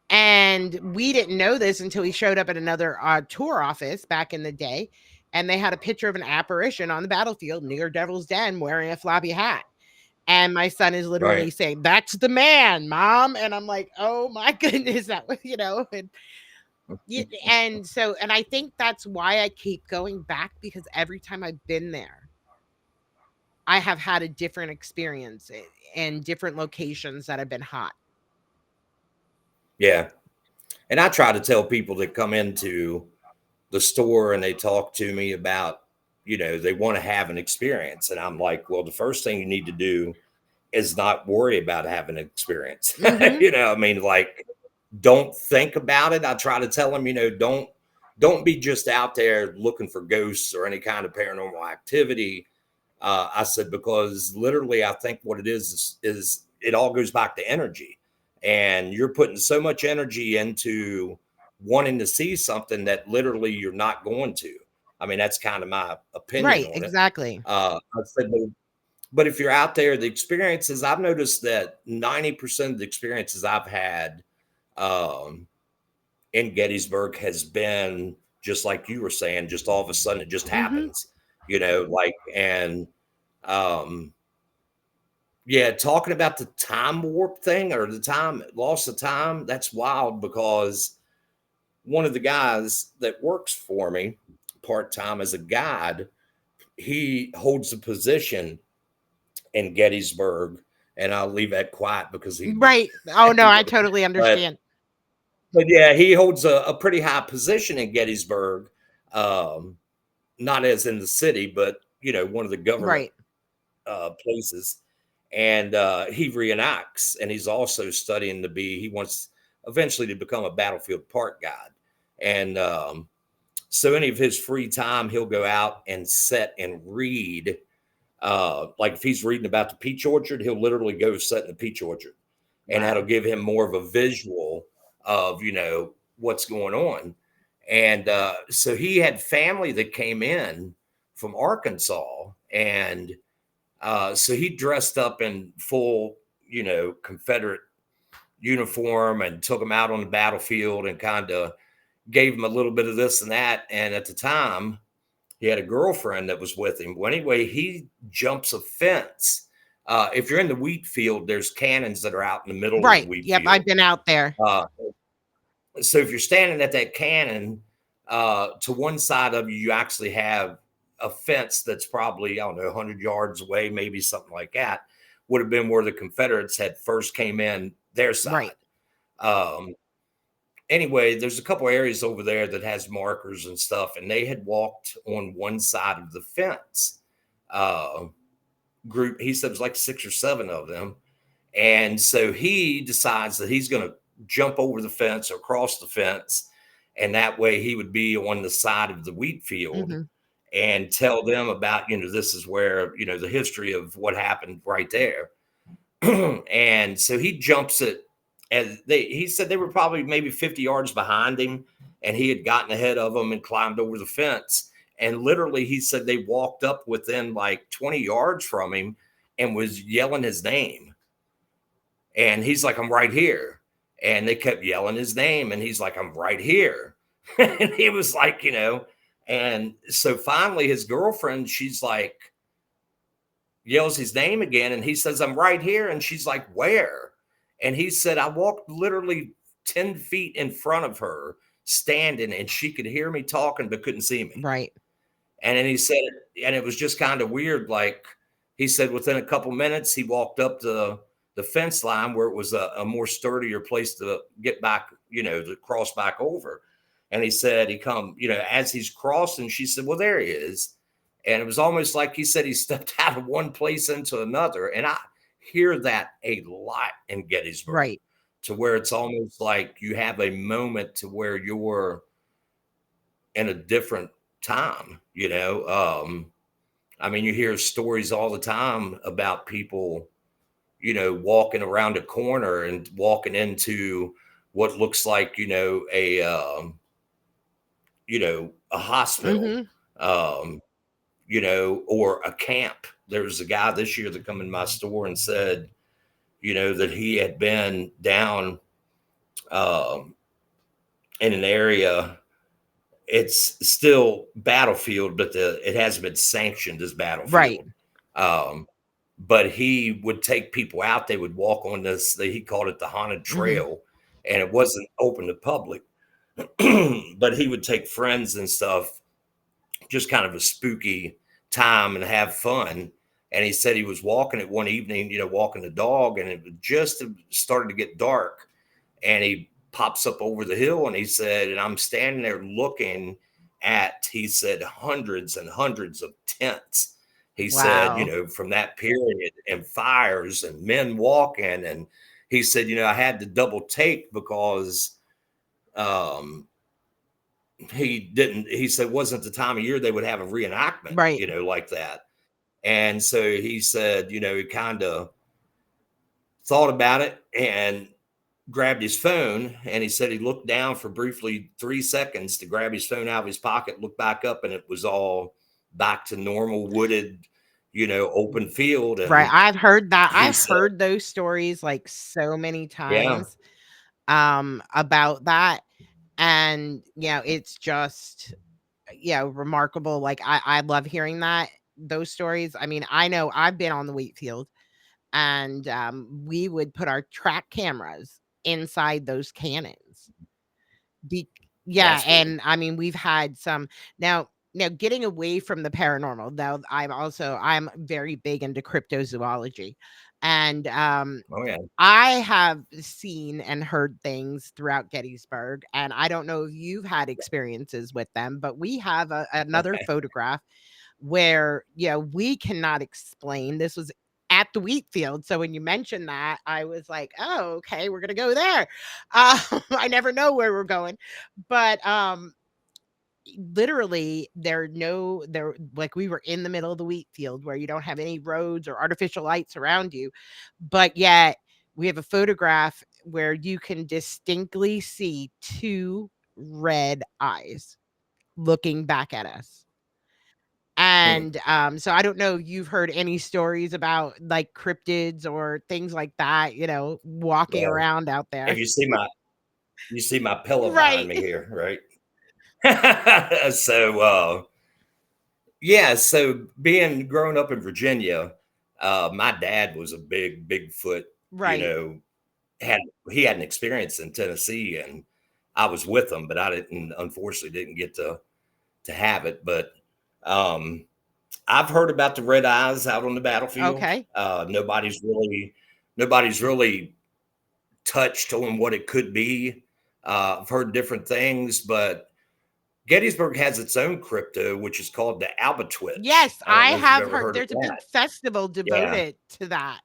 A: And we didn't know this until he showed up at another tour office back in the day, and they had a picture of an apparition on the battlefield near Devil's Den wearing a floppy hat. And my son is literally
B: Right.
A: saying, "That's the man, mom." And I'm like, "Oh my goodness, that was," and I think that's why I keep going back, because every time I've been there, I have had a different experience in different locations that have been hot.
B: Yeah. And I try to tell people that come into the store and they talk to me about, they want to have an experience. And I'm like, well, the first thing you need to do is not worry about having an experience.
A: Mhm.
B: I mean, like, don't think about it. I try to tell them, don't be just out there looking for ghosts or any kind of paranormal activity. I said, because literally, I think what it is it all goes back to energy. And you're putting so much energy into wanting to see something that literally you're not going to. I mean, that's kind of my opinion
A: Right,
B: on it.
A: exactly.
B: I said, but if you're out there, the experiences, I've noticed that 90% of the experiences I've had um, in Gettysburg has been just like you were saying, just all of a sudden it just
A: Mhm.
B: happens, and um, yeah, talking about the time warp thing or the time loss of time, that's wild because one of the guys that works for me part time as a guide, he holds a position in Gettysburg, and I'll leave that quiet because he,
A: Right. Oh, no, I totally
B: but
A: understand.
B: yeah, he holds a pretty high position in Gettysburg, um, not as in the city, but one of the government
A: Right.
B: places, and he reenacts, and he's also studying to be. He wants eventually to become a battlefield park guide, and so any of his free time, he'll go out and sit and read. Like if he's reading about the peach orchard, he'll literally go sit in the peach orchard, and that'll
A: Wow.
B: give him more of a visual of what's going on. And so he had family that came in from Arkansas, and so he dressed up in full, Confederate uniform and took him out on the battlefield and kind of gave him a little bit of this and that. And at the time, he had a girlfriend that was with him. Well, anyway, he jumps a fence. If you're in the wheat field, there's cannons that are out in the middle of the
A: Right.
B: wheat
A: Yep, I've
B: field.
A: been out there.
B: Uh, so if you're standing at that cannon, to one side of you, you actually have a fence that's probably, I don't know, 100 yards away, maybe something like that, would have been where the Confederates had first came in their side.
A: Right.
B: Um, anyway, there's a couple areas over there that has markers and stuff, and they had walked on one side of the fence. Uh, Group, he said it was like 6 or 7 of them. And so he decides that he's going to jump over the fence or cross the fence. And that way he would be on the side of the wheat field
A: Mhm.
B: and tell them about, this is where, the history of what happened right there. And so he jumps it. And he said they were probably maybe 50 yards behind him. And he had gotten ahead of them and climbed over the fence. And literally, he said they walked up within like 20 yards from him and was yelling his name. And he's like, I'm right here. And they kept yelling his name. And he's like, I'm right here. And he was like, and so finally his girlfriend, she's like, yells his name again. And he says, I'm right here. And she's like, where? And he said, I walked literally 10 feet in front of her standing, and she could hear me talking but couldn't see me.
A: Right.
B: And then he said, and it was just kind of weird. Like he said, within a couple minutes, he walked up to the fence line where it was a more sturdier place to get back, to cross back over. And he said, he come, as he's crossing, she said, well, there he is. And it was almost like he said he stepped out of one place into another. And I hear that a lot in Gettysburg,
A: Right.
B: to where it's almost like you have a moment to where you're in a different time. I mean, you hear stories all the time about people, walking around a corner and walking into what looks like, a hospital,
A: Mhm.
B: um, or a camp. There was a guy this year that come in my store and said, that he had been down um, in an area. It's still battlefield, but it hasn't been sanctioned as
A: Right.
B: battlefield. Um, but he would take people out. They would walk on this. He called it the haunted
A: Mhm.
B: trail, and it wasn't open to public. But he would take friends and stuff, just kind of a spooky time and have fun. And he said he was walking it one evening, walking the dog, and it just started to get dark. And he pops up over the hill, and he said, and I'm standing there looking at, he said, hundreds and hundreds of tents. He said,
A: Wow.
B: from that period, and fires and men walking. And he said, I had to double take because um, he said, wasn't the time of year they would have a reenactment,
A: Right.
B: like that. And so he said, he kind of thought about it and grabbed his phone, and he said he looked down for briefly 3 seconds to grab his phone out of his pocket, look back up, and it was all back to normal wooded, open field.
A: Right.
B: And
A: I've heard that.
B: he
A: I've
B: said,
A: heard those stories like so many
B: yeah,
A: times about that. And it's just remarkable. Like I love hearing those stories. I mean, I know I've been on the wheat field, and we would put our track cameras inside those cannons. Be Yeah,
B: that's cool.
A: and I mean, we've had some now getting away from the paranormal, though, I'm very big into cryptozoology. And
B: Oh yeah.
A: I have seen and heard things throughout Gettysburg, and I don't know if you've had experiences with them, but we have another photograph where, we cannot explain. This was at the wheat field. So when you mentioned that, I was like, oh, okay, we're gonna go there. I never know where we're going. But literally there, like, we were in the middle of the wheat field where you don't have any roads or artificial lights around you, but yet we have a photograph where you can distinctly see two red eyes looking back at us.
B: Hmm.
A: And so I don't know if you've heard any stories about like cryptids or things like that, walking
B: Well,
A: around out
B: if
A: there.
B: you see my pillow behind
A: Right.
B: me here, right? So yeah, so being growing up in Virginia, my dad was a big Bigfoot, you
A: Right.
B: know, had he had an experience in Tennessee, and I was with him, but I didn't, unfortunately didn't get to have it. But um I've heard about the red eyes out on the battlefield.
A: Okay.
B: Nobody's really touched on what it could be. I've heard different things, but Gettysburg has its own crypto, which is called the Albatwitch.
A: Yes,
B: I don't
A: I
B: know if you've
A: have
B: ever
A: heard
B: heard of
A: there's a big
B: that.
A: festival
B: Yeah,
A: devoted to that.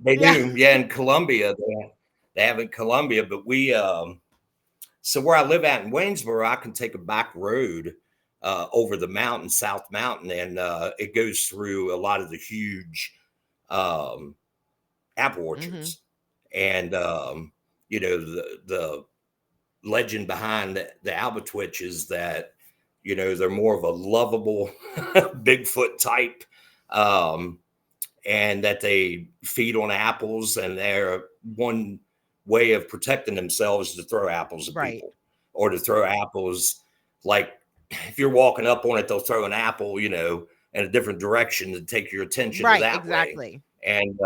B: they
A: Yeah.
B: do. Yeah, in Columbia, they have in Columbia, but so where I live at in Waynesboro, I can take a back road over the mountain, South Mountain, and it goes through a lot of the huge um, apple
A: Mhm.
B: orchards. And the legend behind the Albatwitch is that they're more of a lovable Bigfoot type, um, and that they feed on apples, and they're one way of protecting themselves is to throw apples at
A: Right.
B: people, or to throw apples, like if you're walking up on it, they'll throw an apple, in a different direction to take your attention to
A: Right,
B: that way.
A: exactly.
B: And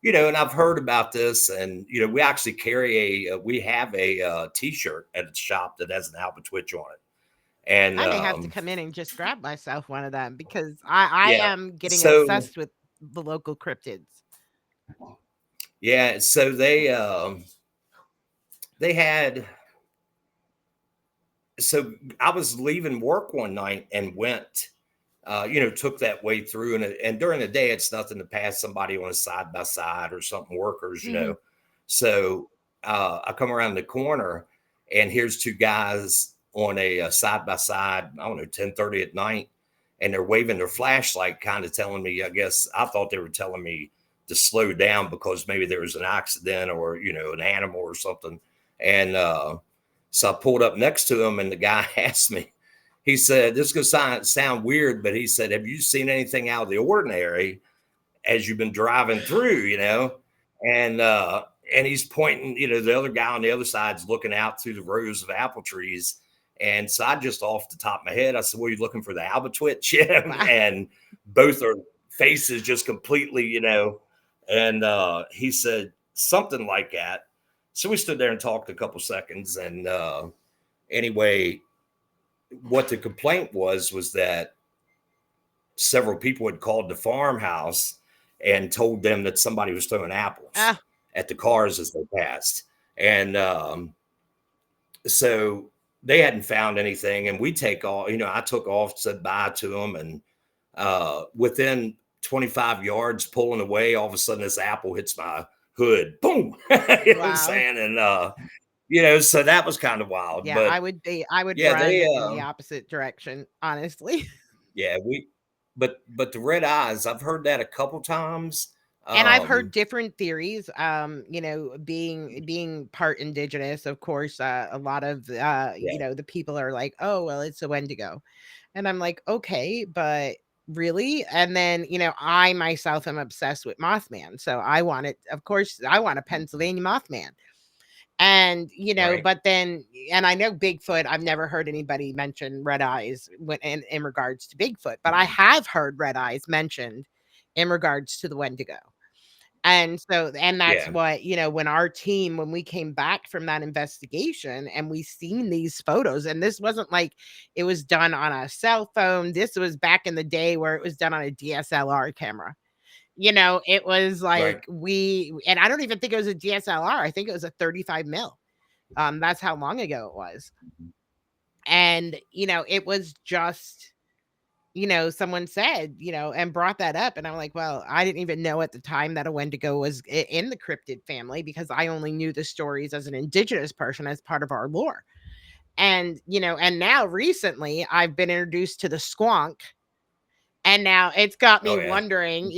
B: and I've heard about this, and we actually carry we have a T-shirt at the shop that has an Alpha Twitch on it, and
A: I may have to come in and just grab myself one of them because I
B: yeah,
A: am getting
B: so
A: obsessed with the local cryptids.
B: yeah, so they had. So I was leaving work one night and went, took that way through, and during the day it's nothing to pass somebody on a side by side or something, workers.
A: Mhm.
B: So I come around the corner, and here's two guys on a side by side. I don't know, 10:30 at night, and they're waving their flashlight, kind of telling me. I guess I thought they were telling me to slow down because maybe there was an accident or an animal or something, and so I pulled up next to him, and the guy asked me, he said, this is going to sound weird, but he said, have you seen anything out of the ordinary as you've been driving through? And he's pointing, the other guy on the other side's looking out through the rows of apple trees. And so I just off the top of my head, I said, well, you looking for the Alba Twitch?
A: Wow.
B: And both are faces just completely. And he said something like that. So we stood there and talked a couple seconds. And anyway, what the complaint was that several people had called the farmhouse and told them that somebody was throwing apples
A: Ah,
B: at the cars as they passed. And so they hadn't found anything. And we take off, I took off, said bye to them. And within 25 yards pulling away, all of a sudden this apple hits my hood. Boom. You know what I'm
A: wow.
B: saying? And, so that was kind of wild.
A: Yeah,
B: But
A: I would
B: yeah,
A: run
B: they,
A: in the opposite direction, honestly.
B: yeah, but the red eyes, I've heard that a couple times.
A: And I've heard
B: Um,
A: different theories. Being part indigenous, of course, a lot of
B: yeah,
A: the people are like, "Oh, well, it's a Wendigo." And I'm like, "Okay, but really?" And then, I myself am obsessed with Mothman. So of course, I want a Pennsylvania Mothman. And,
B: right.
A: but then, and I know Bigfoot, I've never heard anybody mention red eyes in regards to Bigfoot, but I
B: Mhm.
A: have heard red eyes mentioned in regards to the Wendigo. And that's
B: Yeah,
A: what, when our team, when we came back from that investigation and we seen these photos, and this wasn't like it was done on a cell phone. This was back in the day where it was done on a DSLR camera. It was
B: right.
A: like and I don't even think it was a DSLR. I think it was a 35 mil. That's how long ago it was.
B: Mhm.
A: And, it was just, someone said, and brought that up. And I'm like, well, I didn't even know at the time that a Wendigo was in the cryptid family because I only knew the stories as an indigenous person as part of our lore. And, and now recently I've been introduced to the squonk. And now it's got me
B: Oh yeah.
A: wondering,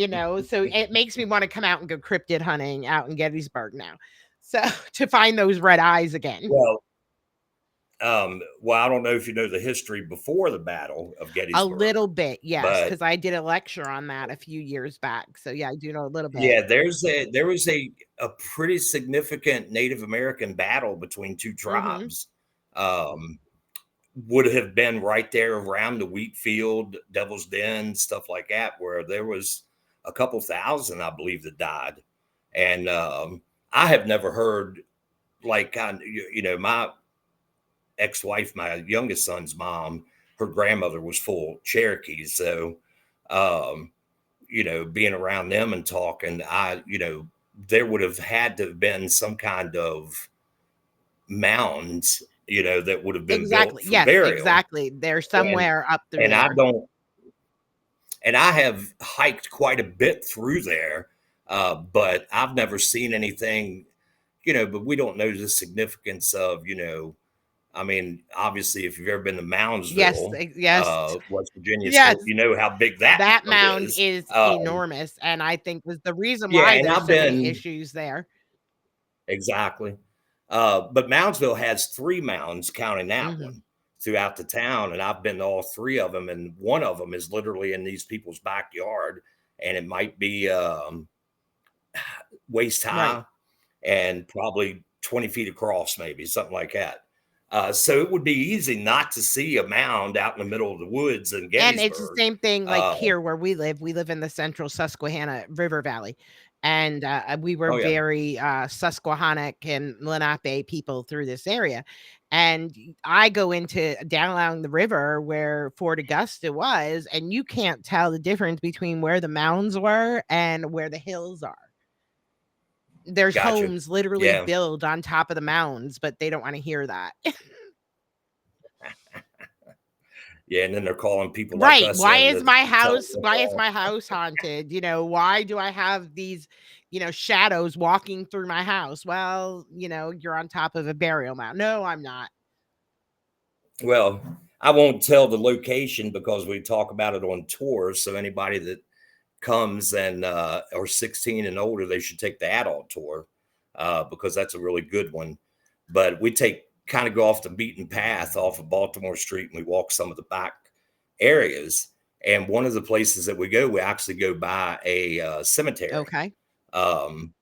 A: so it makes me want to come out and go cryptid hunting out in Gettysburg now. So to find those red eyes again.
B: Well, I don't know if you know the history before the Battle of
A: A
B: Gettysburg,
A: little bit, yes,
B: but
A: because I did a lecture on that a few years back. So yeah, I do know a little bit.
B: yeah, there was a pretty significant Native American battle between two
A: Mhm.
B: tribes. Um, would have been right there around the wheat field, Devil's Den, stuff like that, where there was a couple thousand, I believe, that died. And I have never heard like my ex-wife, my youngest son's mom, her grandmother was full Cherokee. So um, being around them and talking, there would have had to have been some kind of mounds, that would have been built
A: Exactly.
B: for
A: Yes,
B: burial.
A: exactly. They're
B: And
A: somewhere up through
B: and I
A: there.
B: don't and I have hiked quite a bit through there, but I've never seen anything, but we don't know the significance of, I mean, obviously, if you've ever been to
A: Yes,
B: Moundsville,
A: yes,
B: West Virginia,
A: yes.
B: so you know how big that
A: That
B: mound
A: mound
B: is.
A: is enormous, and I think was the reason
B: Yeah,
A: why
B: and
A: there's
B: I've
A: so many
B: been
A: issues there.
B: exactly. But Moundsville has three mounds, counting that
A: Mhm.
B: one, throughout the town, and I've been to all three of them, and one of them is literally in these people's backyard, and it might be waist
A: Right.
B: high and probably 20 feet across, maybe something like that. So it would be easy not to see a mound out in the middle of the woods in
A: And it's the
B: Gettysburg.
A: same thing like
B: Uh,
A: here where we live. We live in the central Susquehanna River Valley. and we were
B: Oh yeah.
A: very Susquehannock and Lenape people through this area. And I go into down along the river where Fort Augusta was, and you can't tell the difference between where the mounds were and where the hills are. There's
B: Gotcha.
A: homes literally
B: Yeah.
A: built on top of the mounds, but they don't want to hear that.
B: Yeah. And then they're calling people like
A: Right.
B: us in to tell us what's
A: Why is
B: wrong.
A: my house haunted? Why do I have these, shadows walking through my house? Well, you're on top of a burial mound. No, I'm not.
B: Well, I won't tell the location because we talk about it on tours. So anybody that comes and or 16 and older, they should take the adult tour because that's a really good one. But we kind of go off the beaten path off of Baltimore Street and we walk some of the back areas. And one of the places that we actually go by a cemetery,
A: Okay.
B: um,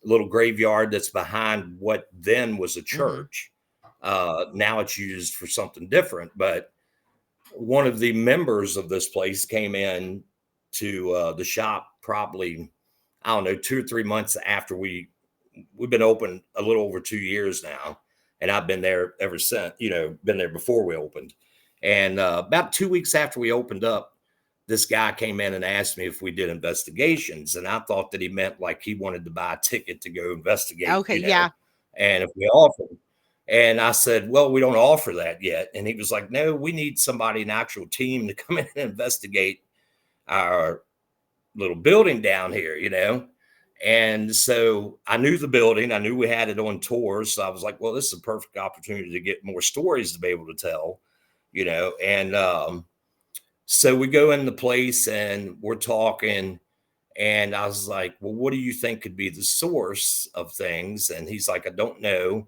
B: little graveyard that's behind what then was a
A: Mhm.
B: church. Now it's used for something different, but one of the members of this place came in to the shop probably, I don't know, 2 or 3 months after we've been open a little over 2 years now, and I've been there ever since. Been there before we opened, and about 2 weeks after we opened up, this guy came in and asked me if we did investigations, and I thought that he meant like he wanted to buy a ticket to go investigate,
A: Okay, yeah.
B: and if we offered. And I said, well, we don't offer that yet. And he was like, no, we need somebody, an actual team to come in and investigate our little building down here. And so I knew the building, I knew we had it on tours. So I was like, well, this is a perfect opportunity to get more stories to be able to tell. And so we go in the place and we're talking. And I was like, well, what do you think could be the source of things? And he's like, I don't know.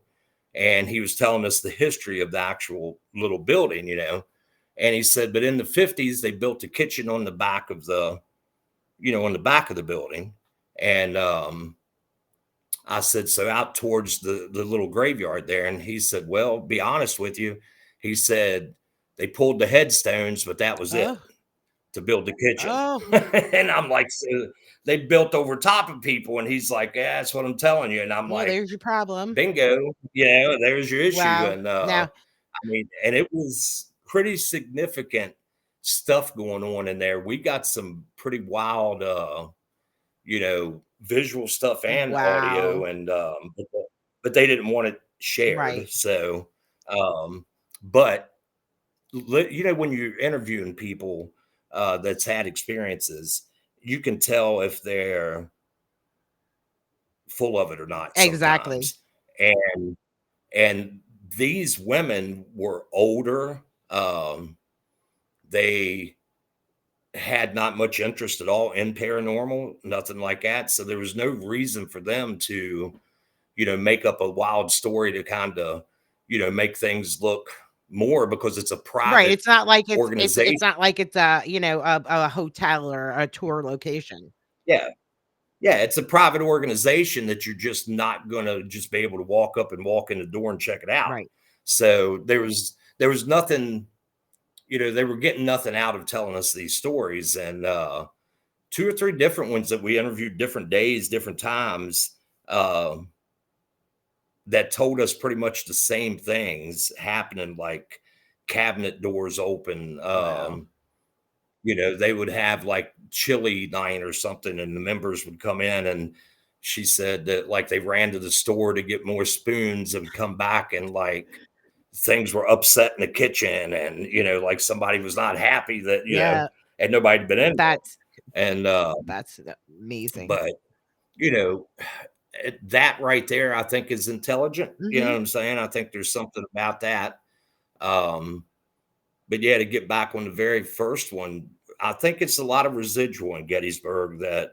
B: And he was telling us the history of the actual little building. And he said, but in the 50s, they built a kitchen on the back of the building. And I said, so out towards the little graveyard there. And he said, well, be honest with you. He said, they pulled the headstones, but that was it
A: Oh.
B: to build the kitchen.
A: Oh.
B: And I'm like, so they built over top of people. And he's like, yeah, that's what I'm telling you. And I'm
A: Well,
B: like,
A: there's your problem.
B: bingo, there's your issue.
A: Wow.
B: And
A: Now,
B: I mean, and it was pretty significant stuff going on in there. We got some pretty wild visual stuff and audio,
A: wow.
B: and but they didn't want it shared.
A: Right.
B: So but when you're interviewing people that's had experiences, you can tell if they're full of it or not
A: Exactly.
B: sometimes. And these women were older. They had not much interest at all in paranormal, nothing like that. So there was no reason for them to, make up a wild story to kind of, make things look more, because it's a
A: Right.
B: private
A: It's not like it's
B: organization.
A: not like it's a hotel or a tour location.
B: Yeah. Yeah. It's a private organization that you're just not going to just be able to walk in the door and check it out.
A: Right.
B: So there was nothing, they were getting nothing out of telling us these stories. And 2 or 3 different ones that we interviewed, different days, different times, that told us pretty much the same things happening, like cabinet doors open.
A: Wow.
B: They would have like chili night or something, and the members would come in, and she said that like they ran to the store to get more spoons and come back, and like things were upset in the kitchen, and like somebody was not happy that
A: Yeah.
B: and nobody had been in
A: That's
B: there. And
A: that's amazing.
B: but you know that right there, I think, is intelligent. You know
A: Mhm.
B: what I'm saying? I think there's something about that. um but yeah, to get back on the very first one, I think it's a lot of residual in Gettysburg that,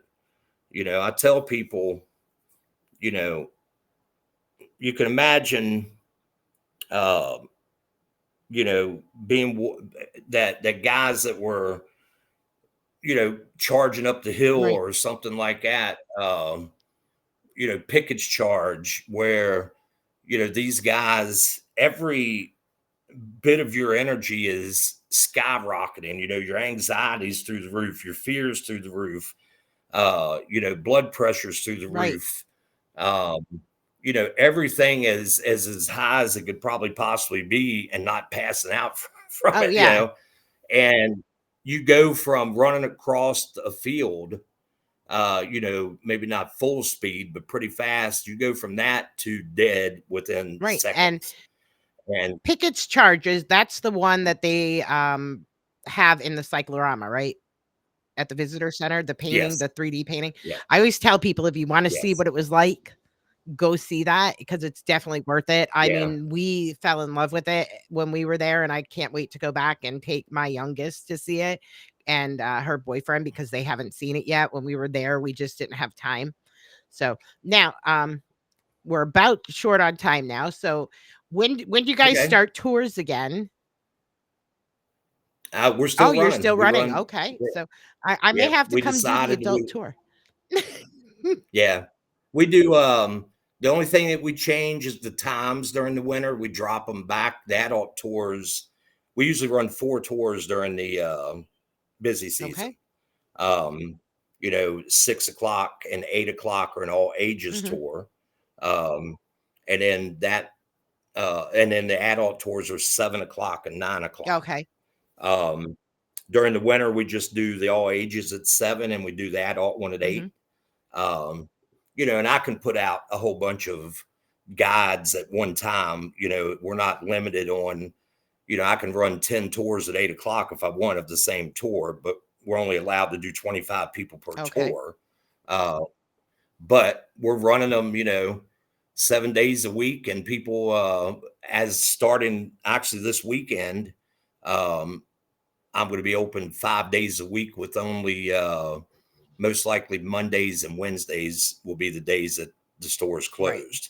B: I tell people, you know, you can imagine, uh, being that guys that were, charging up the hill
A: Right.
B: or something like that, Pickett's charge, where, these guys, every bit of your energy is skyrocketing, your anxieties through the roof, your fears through the roof. Blood pressures through the
A: Right.
B: roof. Um, everything is as high as it could probably possibly be and not passing out from
A: Oh,
B: it,
A: yeah.
B: and you go from running across a field, maybe not full speed, but pretty fast. You go from that to dead within
A: Right. And
B: seconds. And
A: Pickett's Charges, that's the one that they have in the cyclorama, right? At the visitor center, the painting,
B: yes,
A: the 3D painting.
B: yeah,
A: I always tell people if you want to see
B: yes,
A: what it was like, go see that because it's definitely worth it. I
B: yeah,
A: mean, we fell in love with it when we were there, and I can't wait to go back and take my youngest to see it and her boyfriend because they haven't seen it yet. When we were there, we just didn't have time. So now we're about short on time now. So when do you guys
B: okay.
A: start tours again?
B: We're
A: Oh,
B: still
A: you're
B: running.
A: still
B: We
A: running.
B: run.
A: Okay. So I may
B: Yeah,
A: have to
B: we
A: come do the
B: decided
A: adult
B: we
A: tour.
B: yeah. We do, the only thing that we change is the times during the winter. We drop them back. The adult tours, we usually run 4 tours during the, busy season.
A: Okay.
B: 6 o'clock and 8 o'clock are an all ages
A: Hmm.
B: tour. Um, and then the adult tours are 7 o'clock and 9 o'clock.
A: Okay.
B: Um, During the winter, we just do the all ages at 7 and we do the adult one at
A: Hmm.
B: 8. Um, and I can put out a whole bunch of guides at one time. We're not limited on, I can run 10 tours at 8 o'clock if I want of the same tour, but we're only allowed to do 25 people per
A: Okay.
B: tour. Uh, but we're running them, 7 days a week, and people, as starting actually this weekend, um, I'm going to be open 5 days a week with only, most likely Mondays and Wednesdays will be the days that the store is
A: Right.
B: closed.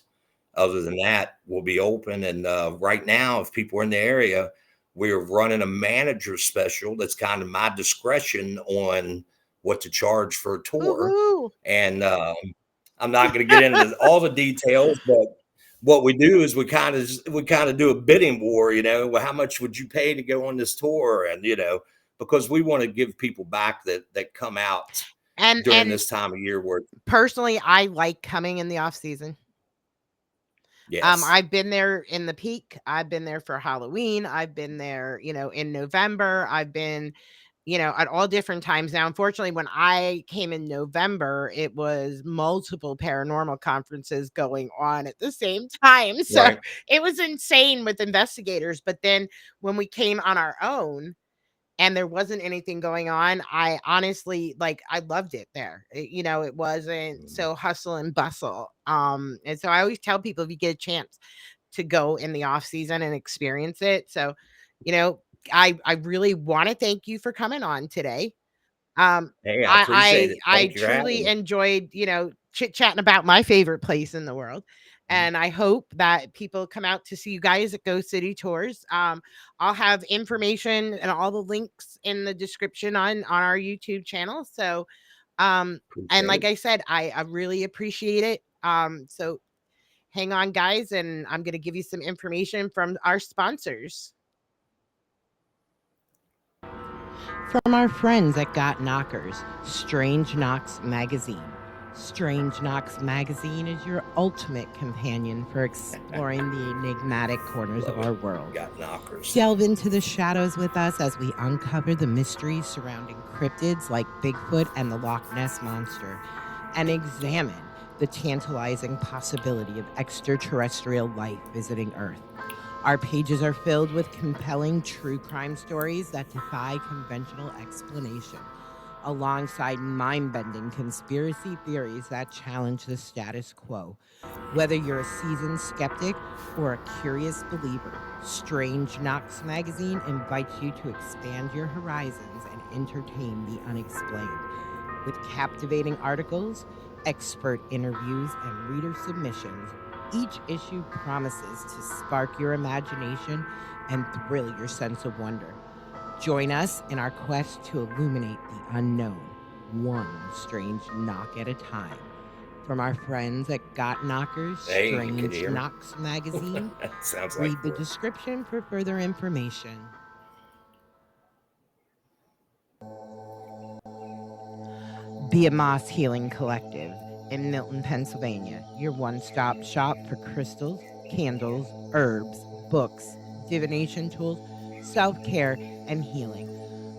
B: Other than that, we'll be open. And right now, if people are in the area, we're running a manager special that's kind of my discretion on what to charge for a tour.
A: Woohoo.
B: And I'm not going to get into all the details, but what we do is we kind of do a bidding war. Well, how much would you pay to go on this tour? And because we want to give people back that come out during
A: And
B: this time of year where
A: personally, I like coming in the off season.
B: yes,
A: I've been there in the peak. I've been there for Halloween. I've been there, in November. I've been, at all different times. Now, unfortunately, when I came in November, it was multiple paranormal conferences going on at the same time. So
B: right,
A: it was insane with investigators. But then when we came on our own, and there wasn't anything going on, I honestly I loved it there. It wasn't
B: mm,
A: so hustle and bustle. And so I always tell people if you get a chance to go in the off season and experience it. So, you know, I really want to thank you for coming on today.
B: hey, I appreciate
A: I
B: it.
A: I
B: Thank you for having
A: truly
B: me.
A: enjoyed, chit-chatting about my favorite place in the world,
B: Mhm.
A: and I hope that people come out to see you guys at Ghost City Tours. I'll have information and all the links in the description on our YouTube channel. So, and
B: Appreciate
A: like
B: it.
A: I said, I really appreciate it. So hang on, guys, and I'm gonna give you some information from our sponsors. From our friends at Got Knockers, Strange Knocks Magazine. Strange Knocks Magazine is your ultimate companion for exploring the enigmatic corners of
B: Love it.
A: our world.
B: Got knockers.
A: Delve into the shadows with us as we uncover the mysteries surrounding cryptids like Bigfoot and the Loch Ness Monster, and examine the tantalizing possibility of extraterrestrial life visiting Earth. Our pages are filled with compelling true crime stories that defy conventional explanation, alongside mind bending conspiracy theories that challenge the status quo. Whether you're a seasoned skeptic or a curious believer, Strange Knocks Magazine invites you to expand your horizons and entertain the unexplained. With captivating articles, expert interviews, and reader submissions, each issue promises to spark your imagination and thrill your sense of wonder. Join us in our quest to illuminate the unknown, one strange knock at a time. From our friends at Got Knockers,
B: Hey, can you
A: Strange
B: hear me?
A: Knocks Magazine,
B: Sounds like
A: read the description for further information. The Amoss Healing Collective in Milton, Pennsylvania, your one-stop shop for crystals, candles, herbs, books, divination tools, self-care, and healing.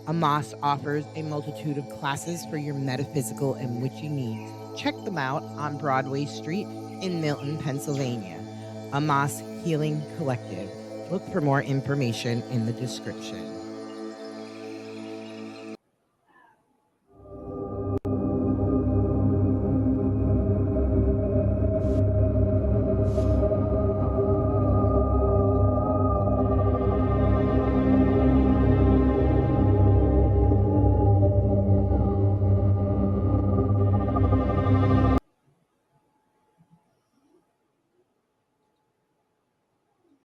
A: Amoss offers a multitude of classes for your metaphysical and witchy needs. Check them out on Broadway Street in Milton, Pennsylvania. Amoss Healing Collective. Look for more information in the description.